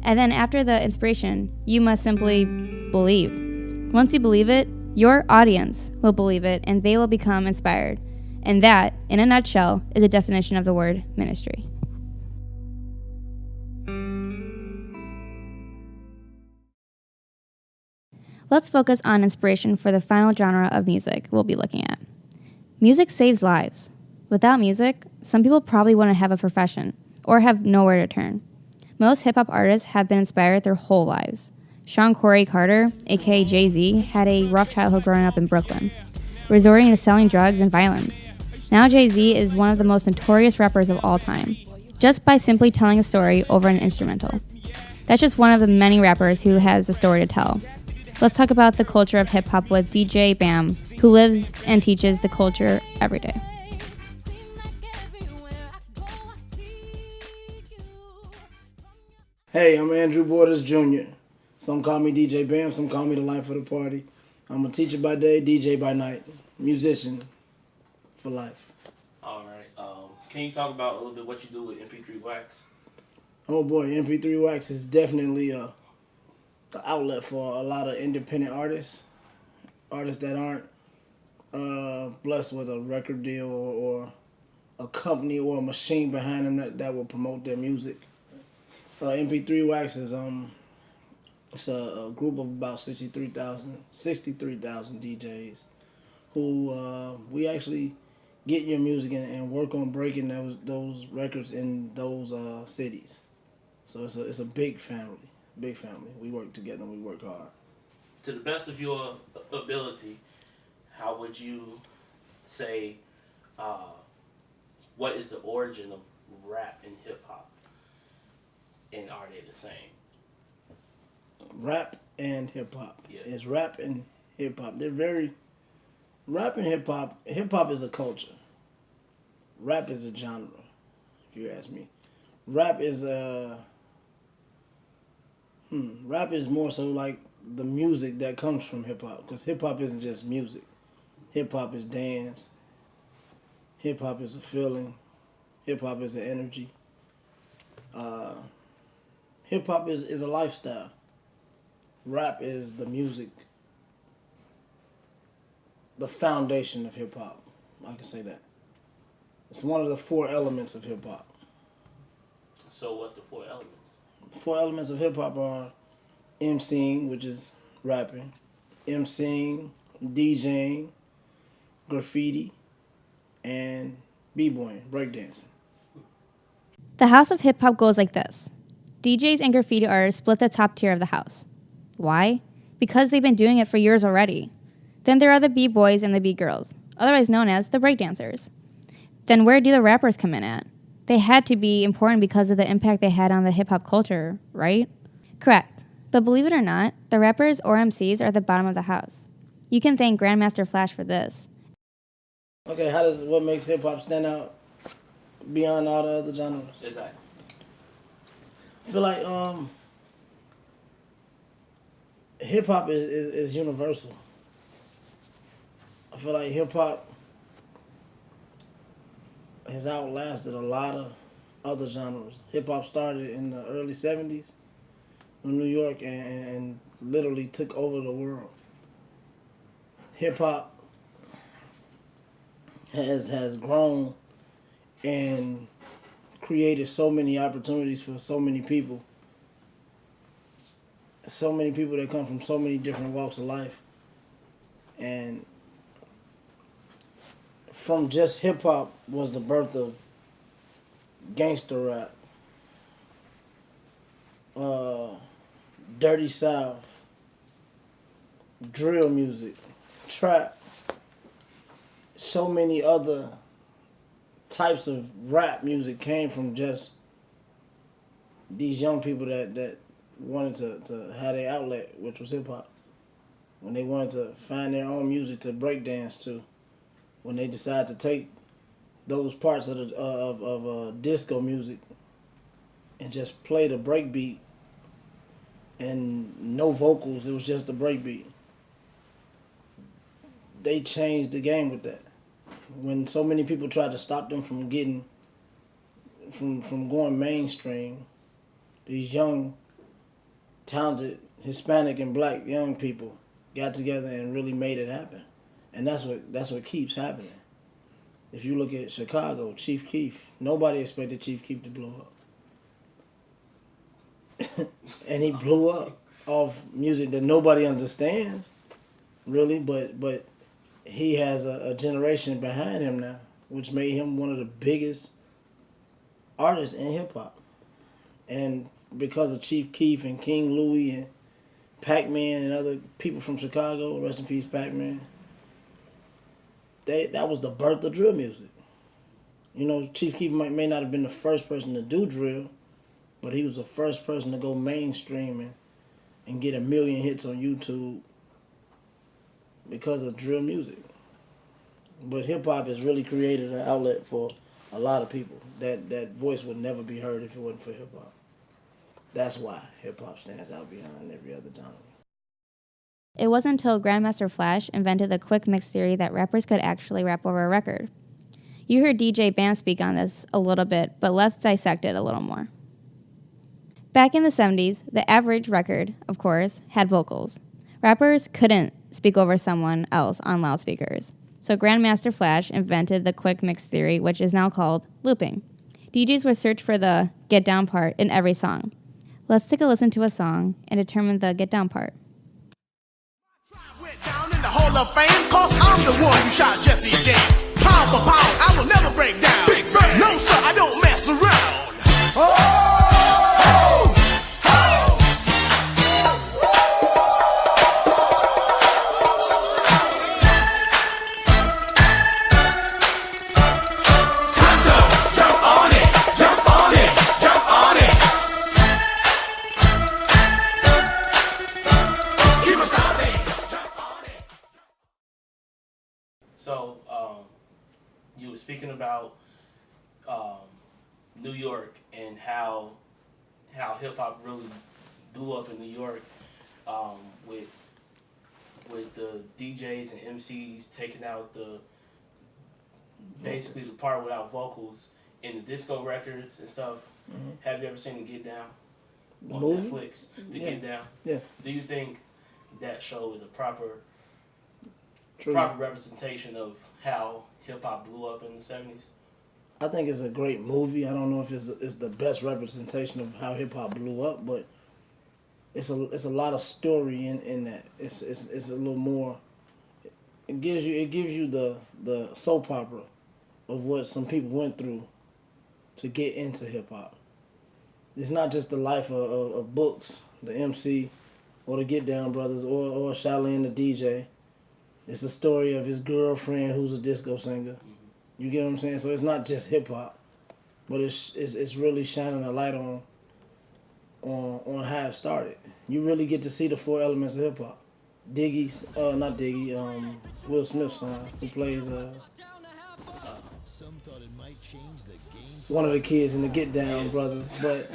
And then after the inspiration, you must simply believe. Once you believe it, your audience will believe it and they will become inspired. And that, in a nutshell, is the definition of the word ministry. Let's focus on inspiration for the final genre of music we'll be looking at. Music saves lives. Without music, some people probably wouldn't have a profession or have nowhere to turn. Most hip hop artists have been inspired their whole lives. Sean Corey Carter, aka Jay-Z, had a rough childhood growing up in Brooklyn, resorting to selling drugs and violence. Now Jay-Z is one of the most notorious rappers of all time, just by simply telling a story over an instrumental. That's just one of the many rappers who has a story to tell. Let's talk about the culture of hip hop with DJ Bam, who lives and teaches the culture every day. Hey, I'm Andrew Borders Jr. Some call me DJ Bam, some call me the life of the party. I'm a teacher by day, DJ by night, musician for life. All right. Can you talk about a little bit what you do with MP3 Wax? Oh boy, MP3 Wax is definitely a outlet for a lot of independent artists, artists that aren't blessed with a record deal or a company or a machine behind them that will promote their music. MP3 Wax is it's a group of about 63,000 DJs who we actually get your music and work on breaking those records in those cities. So it's a big family, big family. We work together and we work hard. To the best of your ability, how would you say what is the origin of rap and hip hop? And are they the same? Rap and hip hop. Yeah. It's rap and hip hop. They're very rap and hip hop. Hip hop is a culture. Rap is a genre, if you ask me. Rap is rap is more so like the music that comes from hip hop, because hip hop isn't just music. Hip hop is dance. Hip hop is a feeling. Hip hop is an energy. Hip hop is a lifestyle. Rap is the music, the foundation of hip hop. I can say that. It's one of the four elements of hip hop. So what's the four elements? The four elements of hip hop are MCing, which is rapping, MCing, DJing, graffiti, and b-boying, breakdancing. The house of hip hop goes like this. DJs and graffiti artists split the top tier of the house. Why? Because they've been doing it for years already. Then there are the b-boys and the b-girls, otherwise known as the breakdancers. Then where do the rappers come in at? They had to be important because of the impact they had on the hip-hop culture, right? Correct. But believe it or not, the rappers or MCs are the bottom of the house. You can thank Grandmaster Flash for this. Okay, what makes hip hop stand out beyond all the other genres? Exactly. I feel like hip hop is universal. I feel like hip hop has outlasted a lot of other genres. Hip hop started in the early 70s in New York and literally took over the world. Hip hop has grown and created so many opportunities for so many people. So many people that come from so many different walks of life. And from just hip hop was the birth of gangster rap, dirty south, drill music, trap, so many other types of rap music came from just these young people that wanted to have their outlet, which was hip hop. when they wanted to find their own music to breakdance to, when they decided to take those parts of disco music and just play the breakbeat and no vocals, it was just the breakbeat. They changed the game with that. When so many people tried to stop them from getting from going mainstream, these young, talented Hispanic and black young people got together and really made it happen. And that's what keeps happening. If you look at Chicago, Chief Keef, nobody expected Chief Keef to blow up. And he blew up off music that nobody understands, really, but he has a generation behind him now, which made him one of the biggest artists in hip-hop. And because of Chief Keef and King Louie and Pac-Man and other people from Chicago, rest in peace Pac-Man, that was the birth of drill music. You know, Chief Keef may not have been the first person to do drill, but he was the first person to go mainstream and get 1 million hits on YouTube because of drill music. But hip-hop has really created an outlet for a lot of people. That voice would never be heard if it wasn't for hip-hop. That's why hip-hop stands out beyond every other genre. It wasn't until Grandmaster Flash invented the quick mix theory that rappers could actually rap over a record. You heard DJ Bam speak on this a little bit, but let's dissect it a little more. Back in the 70s, the average record, of course, had vocals. Rappers couldn't speak over someone else on loudspeakers. So Grandmaster Flash invented the quick mix theory, which is now called looping. DJs would search for the get down part in every song. Let's take a listen to a song and determine the get down part. Went down in the Hall of Fame, 'cause I'm the one who shot Jesse James. Pound for pound, I will never break down. Big bang. No, sir, I don't mess around. Oh! So, you were speaking about New York and how hip hop really blew up in New York with the DJs and MCs taking out basically the part without vocals in the disco records and stuff. Mm-hmm. Have you ever seen the Get Down on movie? Netflix? The Get Down. Yeah. Do you think that show is a proper True. representation of how hip hop blew up in the 70s? I think it's a great movie. I don't know if it's the best representation of how hip hop blew up, but it's a lot of story in that. It's a little more. It gives you the soap opera of what some people went through to get into hip hop. It's not just the life of Books, the MC, or the Get Down Brothers, or Shaolin the DJ. It's the story of his girlfriend who's a disco singer. You get what I'm saying? So it's not just hip hop, but it's really shining a light on how it started. You really get to see the 4 elements of hip hop. Will Smith's son, who plays one of the kids in the Get Down Brothers, but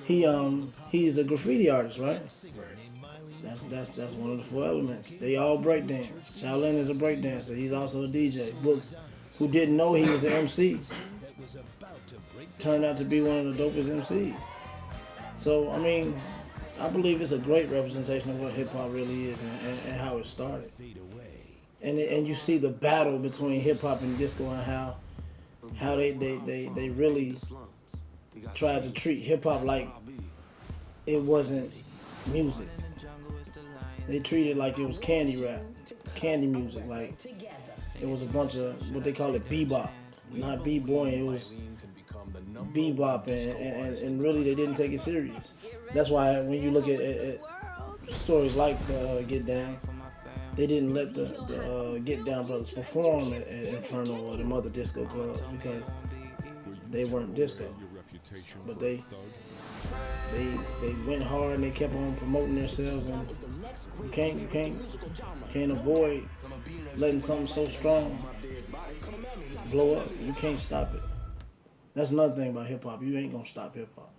he's a graffiti artist, right? That's one of the 4 elements. They all break dance. Shaolin is a break dancer. He's also a DJ. Books, who didn't know he was an MC, turned out to be one of the dopest MCs. So, I mean, I believe it's a great representation of what hip-hop really is and how it started. And you see the battle between hip-hop and disco and how they really tried to treat hip-hop like it wasn't music. They treated it like it was candy rap, candy music, like it was a bunch of what they call it bebop, not b-boying, it was bebop, and really they didn't take it serious. That's why when you look at stories like Get Down, they didn't let the Get Down Brothers perform at Inferno or them other disco clubs because they weren't disco, but they went hard and they kept on promoting themselves, and You can't avoid letting something so strong blow up. You can't stop it. That's another thing about hip hop. You ain't gonna stop hip hop.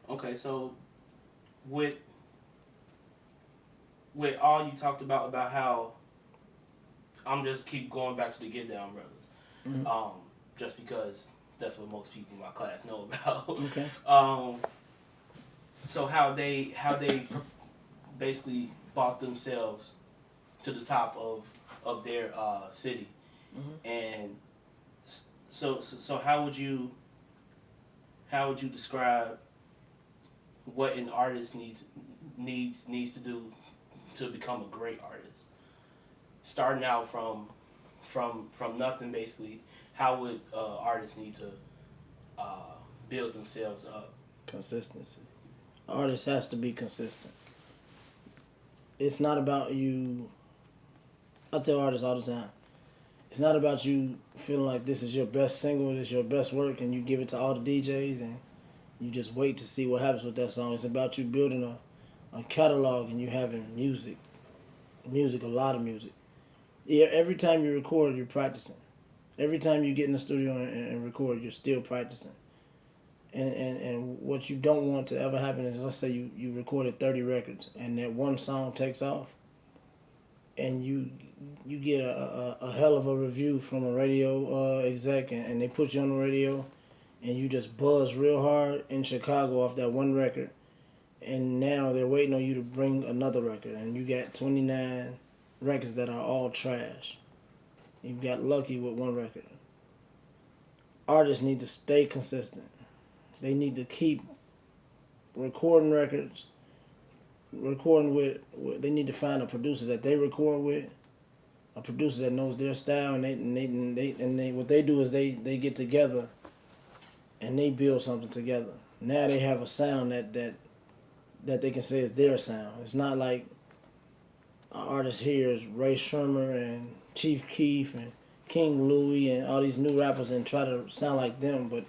Okay, so with all you talked about how I'm just keep going back to the Get Down Brothers, just because that's what most people in my class know about. Okay. So how they basically bought themselves to the top of their city, and so how would you describe what an artist needs to do to become a great artist? Starting out from nothing, basically, how would artists need to build themselves up? Consistency. Artist has to be consistent. It's not about you. I tell artists all the time, it's not about you feeling like this is your best single, this is your best work, and you give it to all the DJs and you just wait to see what happens with that song. It's about you building a catalog and you having music, a lot of music. Yeah, every time you record, you're practicing. Every time you get in the studio and record, you're still practicing. And what you don't want to ever happen is, let's say you recorded 30 records and that one song takes off and you get a hell of a review from a radio exec and they put you on the radio and you just buzz real hard in Chicago off that one record, and now they're waiting on you to bring another record and you got 29 records that are all trash. You got lucky with one record. Artists need to stay consistent. They need to keep recording records, they need to find a producer that they record with, a producer that knows their style, and they what they do is they get together and they build something together. Now they have a sound that they can say is their sound. It's not like an artist here is Ray Shermer and Chief Keef and King Louie and all these new rappers and try to sound like them, but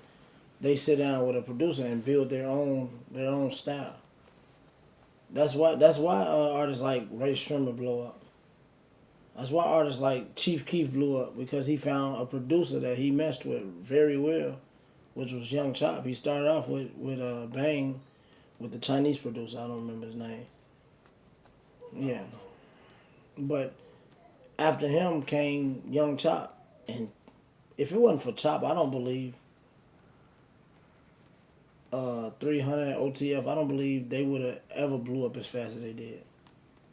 they sit down with a producer and build their own style. That's why artists like Ray Shermer blow up. That's why artists like Chief Keef blew up, because he found a producer that he meshed with very well, which was Young Chop. He started off with Bang, with the Chinese producer. I don't remember his name. Yeah, but after him came Young Chop, and if it wasn't for Chop, I don't believe 300 OTF, I don't believe they would have ever blew up as fast as they did,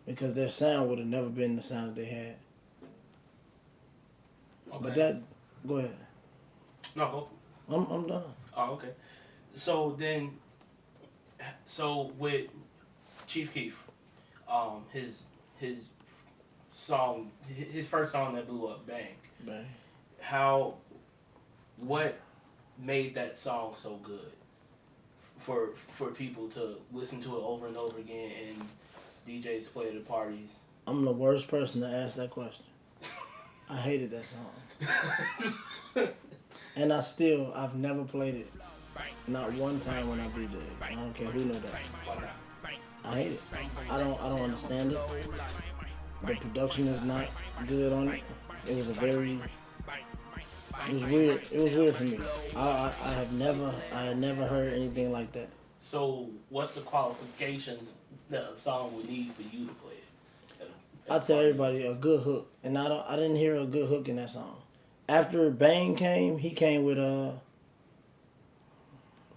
because their sound would have never been the sound that they had. Okay. But that, go ahead. No, go. I'm done. Oh, okay. So with Chief Keef, his song, his first song that blew up, Bang. Bang. What made that song so good for people to listen to it over and over again and DJs play at the parties? I'm the worst person to ask that question. I hated that song. And I've never played it. Not one time when I DJ. I don't care who knows that. I hate it. I don't understand it. The production is not good on it. It was weird. It was weird for me. I had never heard anything like that. So what's the qualifications that a song would need for you to play it? I tell everybody a good hook, and I didn't hear a good hook in that song. After Bang came, he came with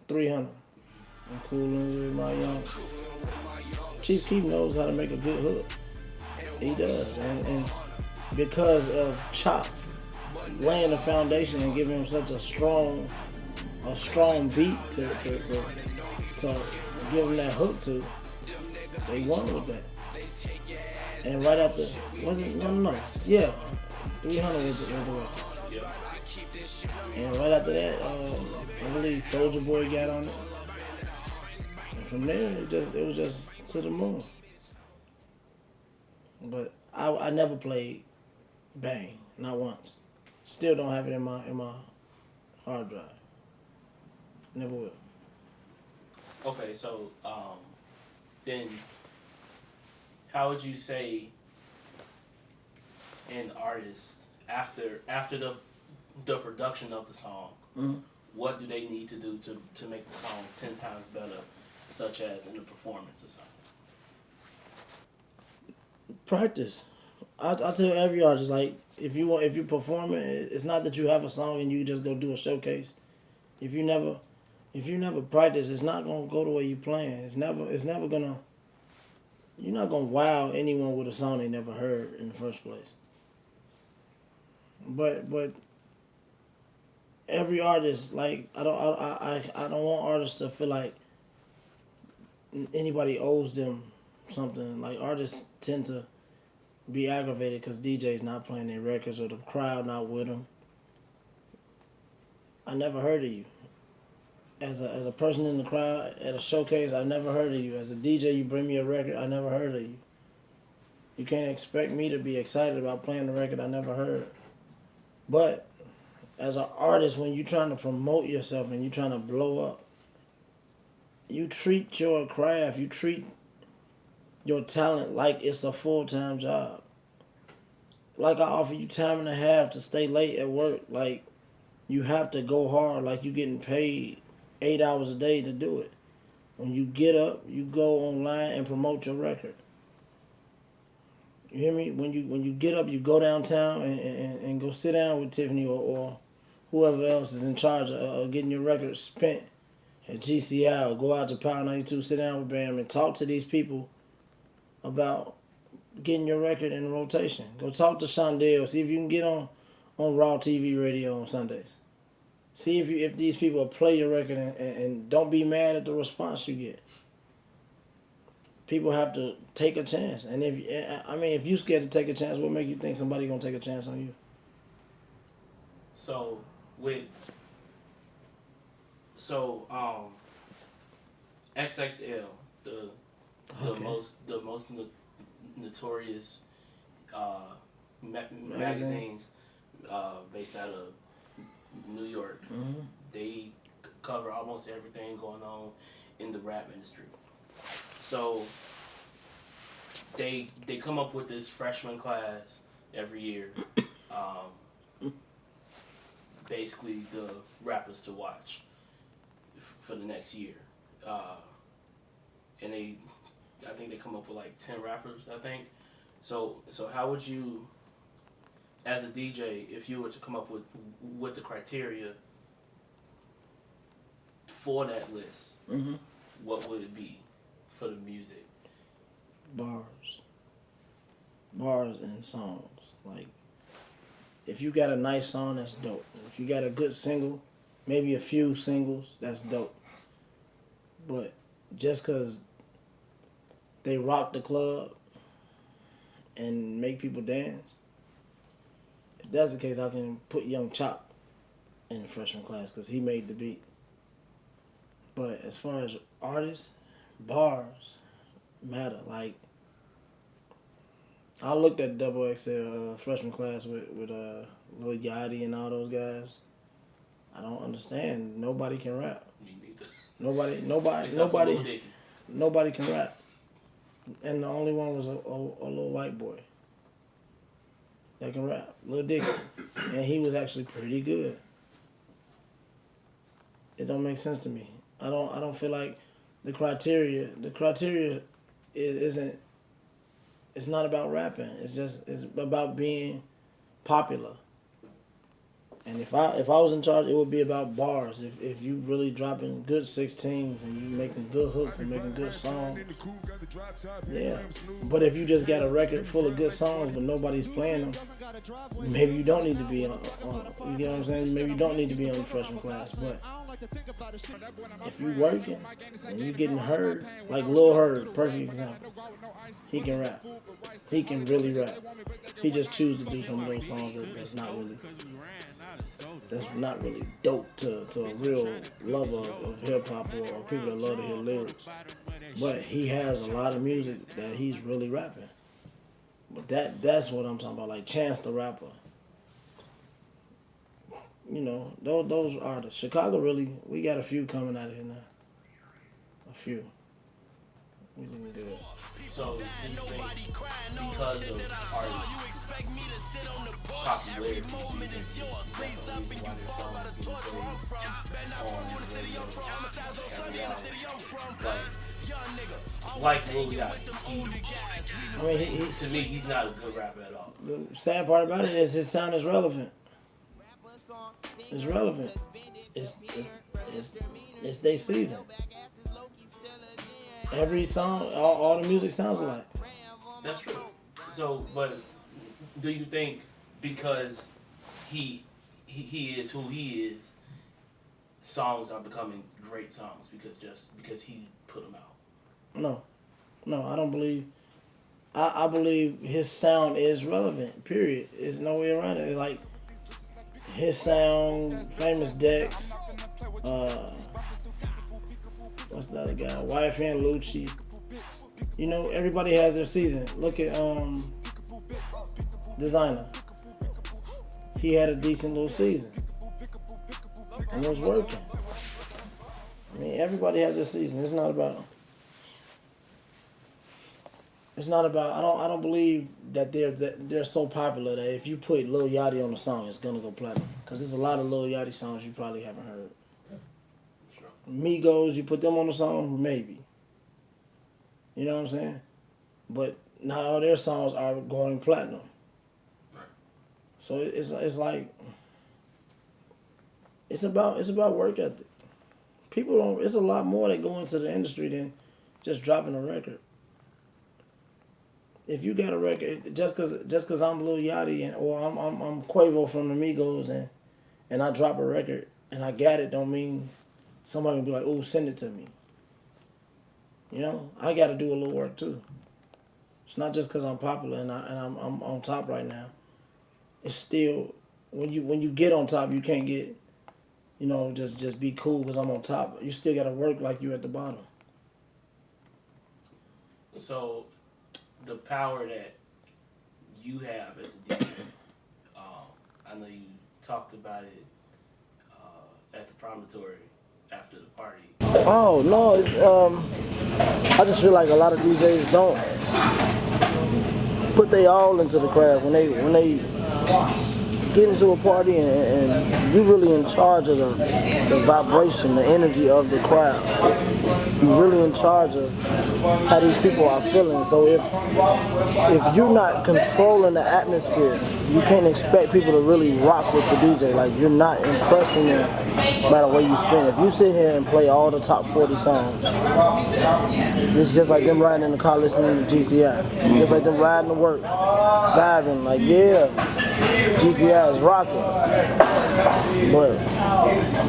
300. I'm coolin' with my young. Chief Keef knows how to make a good hook. He does, and because of Chop laying the foundation and giving him such a strong beat to give him that hook to, they won with that. And right after, was it? No. Yeah, 300 was the record. And right after that, I believe Soulja Boy got on it. And from there, it was just to the moon. But I never played Bang, not once. Still don't have it in my hard drive. Never will. Okay, so then how would you say an artist after the production of the song, what do they need to do to make the song 10 times better, such as in the performance or something? Practice. I tell every artist, like, if you performing, it's not that you have a song and you just go do a showcase. If you never practice, it's not gonna go the way you plan. It's never gonna. You're not gonna wow anyone with a song they never heard in the first place. But every artist, like, I don't want artists to feel like anybody owes them something. Like, artists tend to be aggravated because DJ's not playing their records or the crowd not with them. I never heard of you. As a person in the crowd at a showcase, I never heard of you. As a DJ, you bring me a record, I never heard of you. You can't expect me to be excited about playing a record I never heard. But as an artist, when you're trying to promote yourself and you're trying to blow up, you treat your craft, you treat your talent like it's a full-time job. Like, I offer you time and a half to stay late at work. Like, you have to go hard, like you getting paid 8 hours a day to do it. When you get up, you go online and promote your record. You hear me? When you get up, you go downtown and go sit down with Tiffany or whoever else is in charge of getting your record spent at GCI, or go out to Power 92, sit down with Bam and talk to these people about getting your record in rotation. Go talk to Shondell, see if you can get on Raw TV radio on Sundays. See if these people play your record and don't be mad at the response you get. People have to take a chance, and if you scared to take a chance, what make you think somebody gonna take a chance on you? So XXL, the most notorious magazines based out of New York. Mm-hmm. They cover almost everything going on in the rap industry. So they come up with this freshman class every year, basically the rappers to watch for the next year, and I think they come up with like 10 rappers. I think. So how would you, as a DJ, if you were to come up with the criteria for that list, what would it be for the music? Bars and songs. Like, if you got a nice song, that's dope. If you got a good single, maybe a few singles, that's dope. But just because they rock the club and make people dance, if that's the case, I can put Young Chop in the freshman class because he made the beat. But as far as artists, bars matter. Like, I looked at Double XL freshman class with Lil Yachty and all those guys. I don't understand. Nobody can rap. Me neither. Nobody can rap. And the only one was a little white boy that can rap, Lil Dicky, and he was actually pretty good. It don't make sense to me. I don't feel like the criteria isn't. It's not about rapping. It's about being popular. And if I was in charge, it would be about bars. If you really dropping good 16s and you making good hooks and making good songs, yeah. But if you just got a record full of good songs but nobody's playing them, maybe you don't need to be on you know what I'm saying? Maybe you don't need to be on the freshman class. But if you working and you getting heard, like Lil Herb, perfect example. He can rap. He can really rap. He just choose to do some of those songs that's not really dope to a real lover of hip hop or people that love to hear lyrics. But he has a lot of music that he's really rapping. But that's what I'm talking about, like Chance the Rapper. You know, those artists. Chicago really, we got a few coming out of here now. A few. We didn't do it. So do you think because of artists' popularity, do you think that's the reason why their songs get played on the radio every hour? Like Lil Yachty. I mean, To me, he's not a good rapper at all. the sad part about it is his sound is relevant. It's relevant. It's it's, it's their season. Every song, all the music sounds alike. That's true. So, but do you think because he is who he is, songs are becoming great songs because he put them out? No, I don't believe. I believe his sound is relevant. Period. There's no way around it. It's like his sound, Famous Dex, what's the other guy? YFN Lucci. You know, everybody has their season. Look at Designer. He had a decent little season. And it was working. I mean, everybody has their season. It's not about I don't believe that they're so popular that if you put Lil Yachty on a song, it's gonna go platinum. Cause there's a lot of Lil Yachty songs you probably haven't heard. Sure. Migos, you put them on a song, maybe. You know what I'm saying? But not all their songs are going platinum. Right. So it's like it's about work ethic. People don't. It's a lot more that go into the industry than just dropping a record. If you got a record, just cause I'm Lil Yachty or I'm Quavo from the Migos and I drop a record and I got it, don't mean somebody will be like, oh, send it to me. You know, I got to do a little work too. It's not just cause I'm popular and I'm on top right now. It's still when you get on top, you can't get, you know, just be cool because I'm on top. You still got to work like you at the bottom. So, the power that you have as a DJ, I know you talked about it at the promontory after the party. Oh no, it's I just feel like a lot of DJs don't put they all into the craft when they get into a party and you really in charge of the vibration, the energy of the crowd. You're really in charge of how these people are feeling. So if you're not controlling the atmosphere, you can't expect people to really rock with the DJ. Like, you're not impressing them by the way you spin. If you sit here and play all the top 40 songs, it's just like them riding in the car listening to GCI. Just like them riding to work, vibing, like, yeah, GCI is rocking. But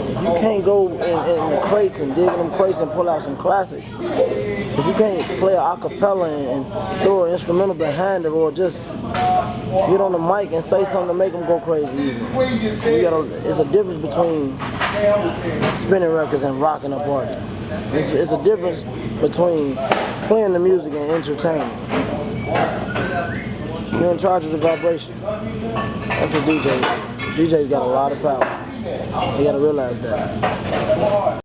if you can't go in the crates and dig in them crates and pull out some classics, if you can't play a acapella and throw an instrumental behind it, or just get on the mic and say something to make them go crazy, it's a difference between spinning records and rocking a party. It's a difference between playing the music and entertaining. You're in charge of the vibration. That's what DJs got a lot of power. You gotta realize that.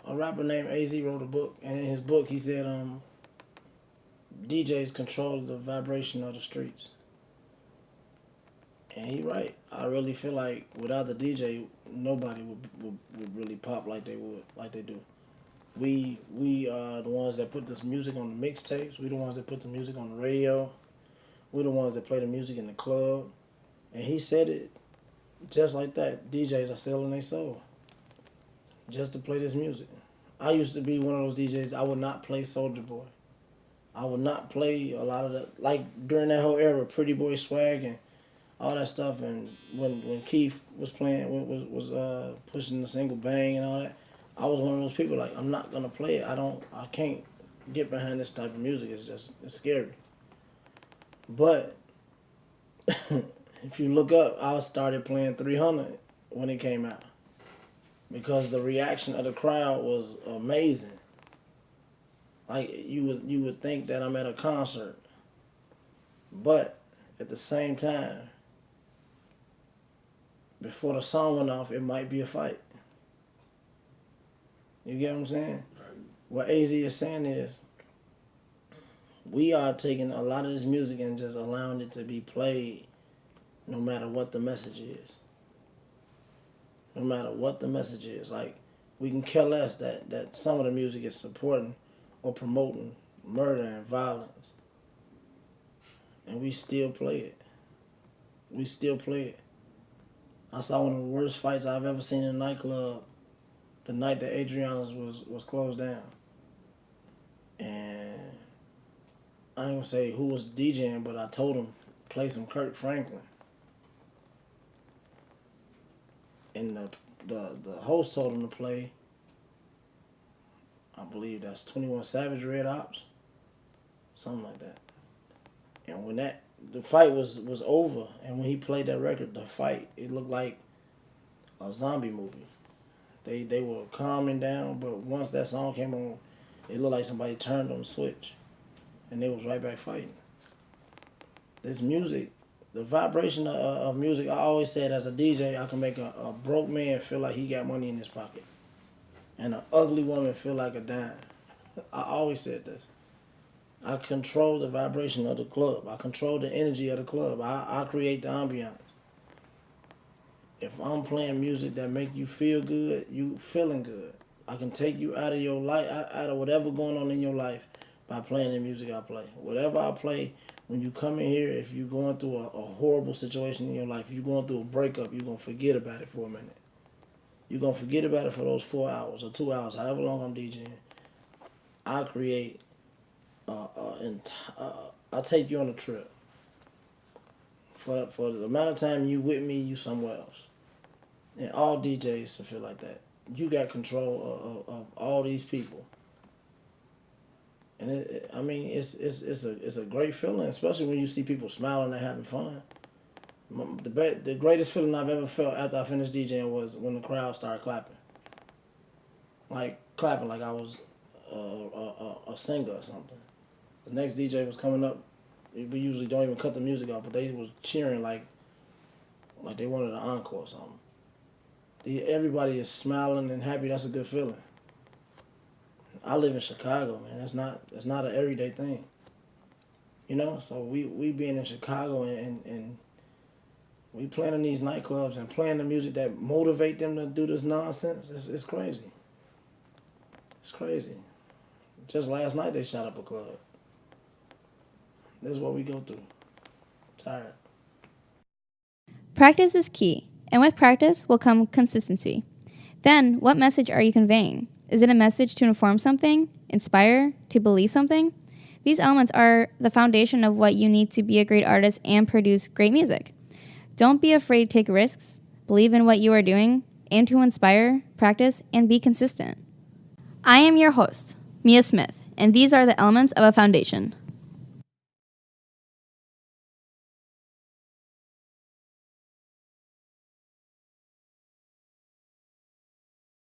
A rapper named AZ wrote a book, and in his book he said DJs control the vibration of the streets. And he right. I really feel like without the DJ, nobody would really pop like they do. We are the ones that put this music on the mixtapes. We the ones that put the music on the radio. We the ones that play the music in the club. And he said it just like that. DJs are selling their soul just to play this music. I used to be one of those DJs. I would not play Soulja Boy. I would not play a lot of the, like during that whole era, Pretty Boy Swag and all that stuff. And when Keith was playing, was pushing the single Bang and all that, I was one of those people like, I'm not gonna play it. I can't get behind this type of music. It's scary. But if you look up, I started playing 300 when it came out because the reaction of the crowd was amazing. Like you would think that I'm at a concert, but at the same time, before the song went off, it might be a fight. You get what I'm saying? what AZ is saying is, we are taking a lot of this music and just allowing it to be played no matter what the message is. No matter what the message is. Like, we can care less that some of the music is supporting or promoting murder and violence. And we still play it. We still play it. I saw one of the worst fights I've ever seen in a nightclub the night that Adriana's was closed down. And I ain't gonna say who was DJing, but I told him play some Kirk Franklin. And the host told him to play, I believe that's 21 Savage Red Ops, something like that. And when the fight was over, and when he played that record, the fight, it looked like a zombie movie. They were calming down, but once that song came on, it looked like somebody turned on the switch, and they was right back fighting. This music, the vibration of music, I always said as a DJ, I can make a broke man feel like he got money in his pocket, and an ugly woman feel like a dime. I always said this. I control the vibration of the club. I control the energy of the club. I create the ambiance. If I'm playing music that make you feel good, you feeling good. I can take you out of your life, out of whatever going on in your life by playing the music I play. Whatever I play, when you come in here, if you're going through a horrible situation in your life, if you're going through a breakup, you're going to forget about it for a minute. You're going to forget about it for those 4 hours or 2 hours, however long I'm DJing. I create, I'll take you on a trip. For the amount of time you with me, you somewhere else. And all DJs should feel like that. You got control of all these people. And it's a great feeling, especially when you see people smiling and having fun. The greatest feeling I've ever felt after I finished DJing was when the crowd started clapping. Like clapping like I was a singer or something. The next DJ was coming up. We usually don't even cut the music off, but they was cheering like they wanted an encore or something. Everybody is smiling and happy. That's a good feeling. I live in Chicago, man. That's not an everyday thing. You know, so we being in Chicago and we playing in these nightclubs and playing the music that motivate them to do this nonsense. It's crazy. It's crazy. Just last night they shot up a club. This is what we go through. Tired. Practice is key, and with practice will come consistency. Then, what message are you conveying? Is it a message to inform something, inspire, to believe something? These elements are the foundation of what you need to be a great artist and produce great music. Don't be afraid to take risks, believe in what you are doing, aim to inspire, practice, and be consistent. I am your host, Mia Smith, and these are the elements of a foundation.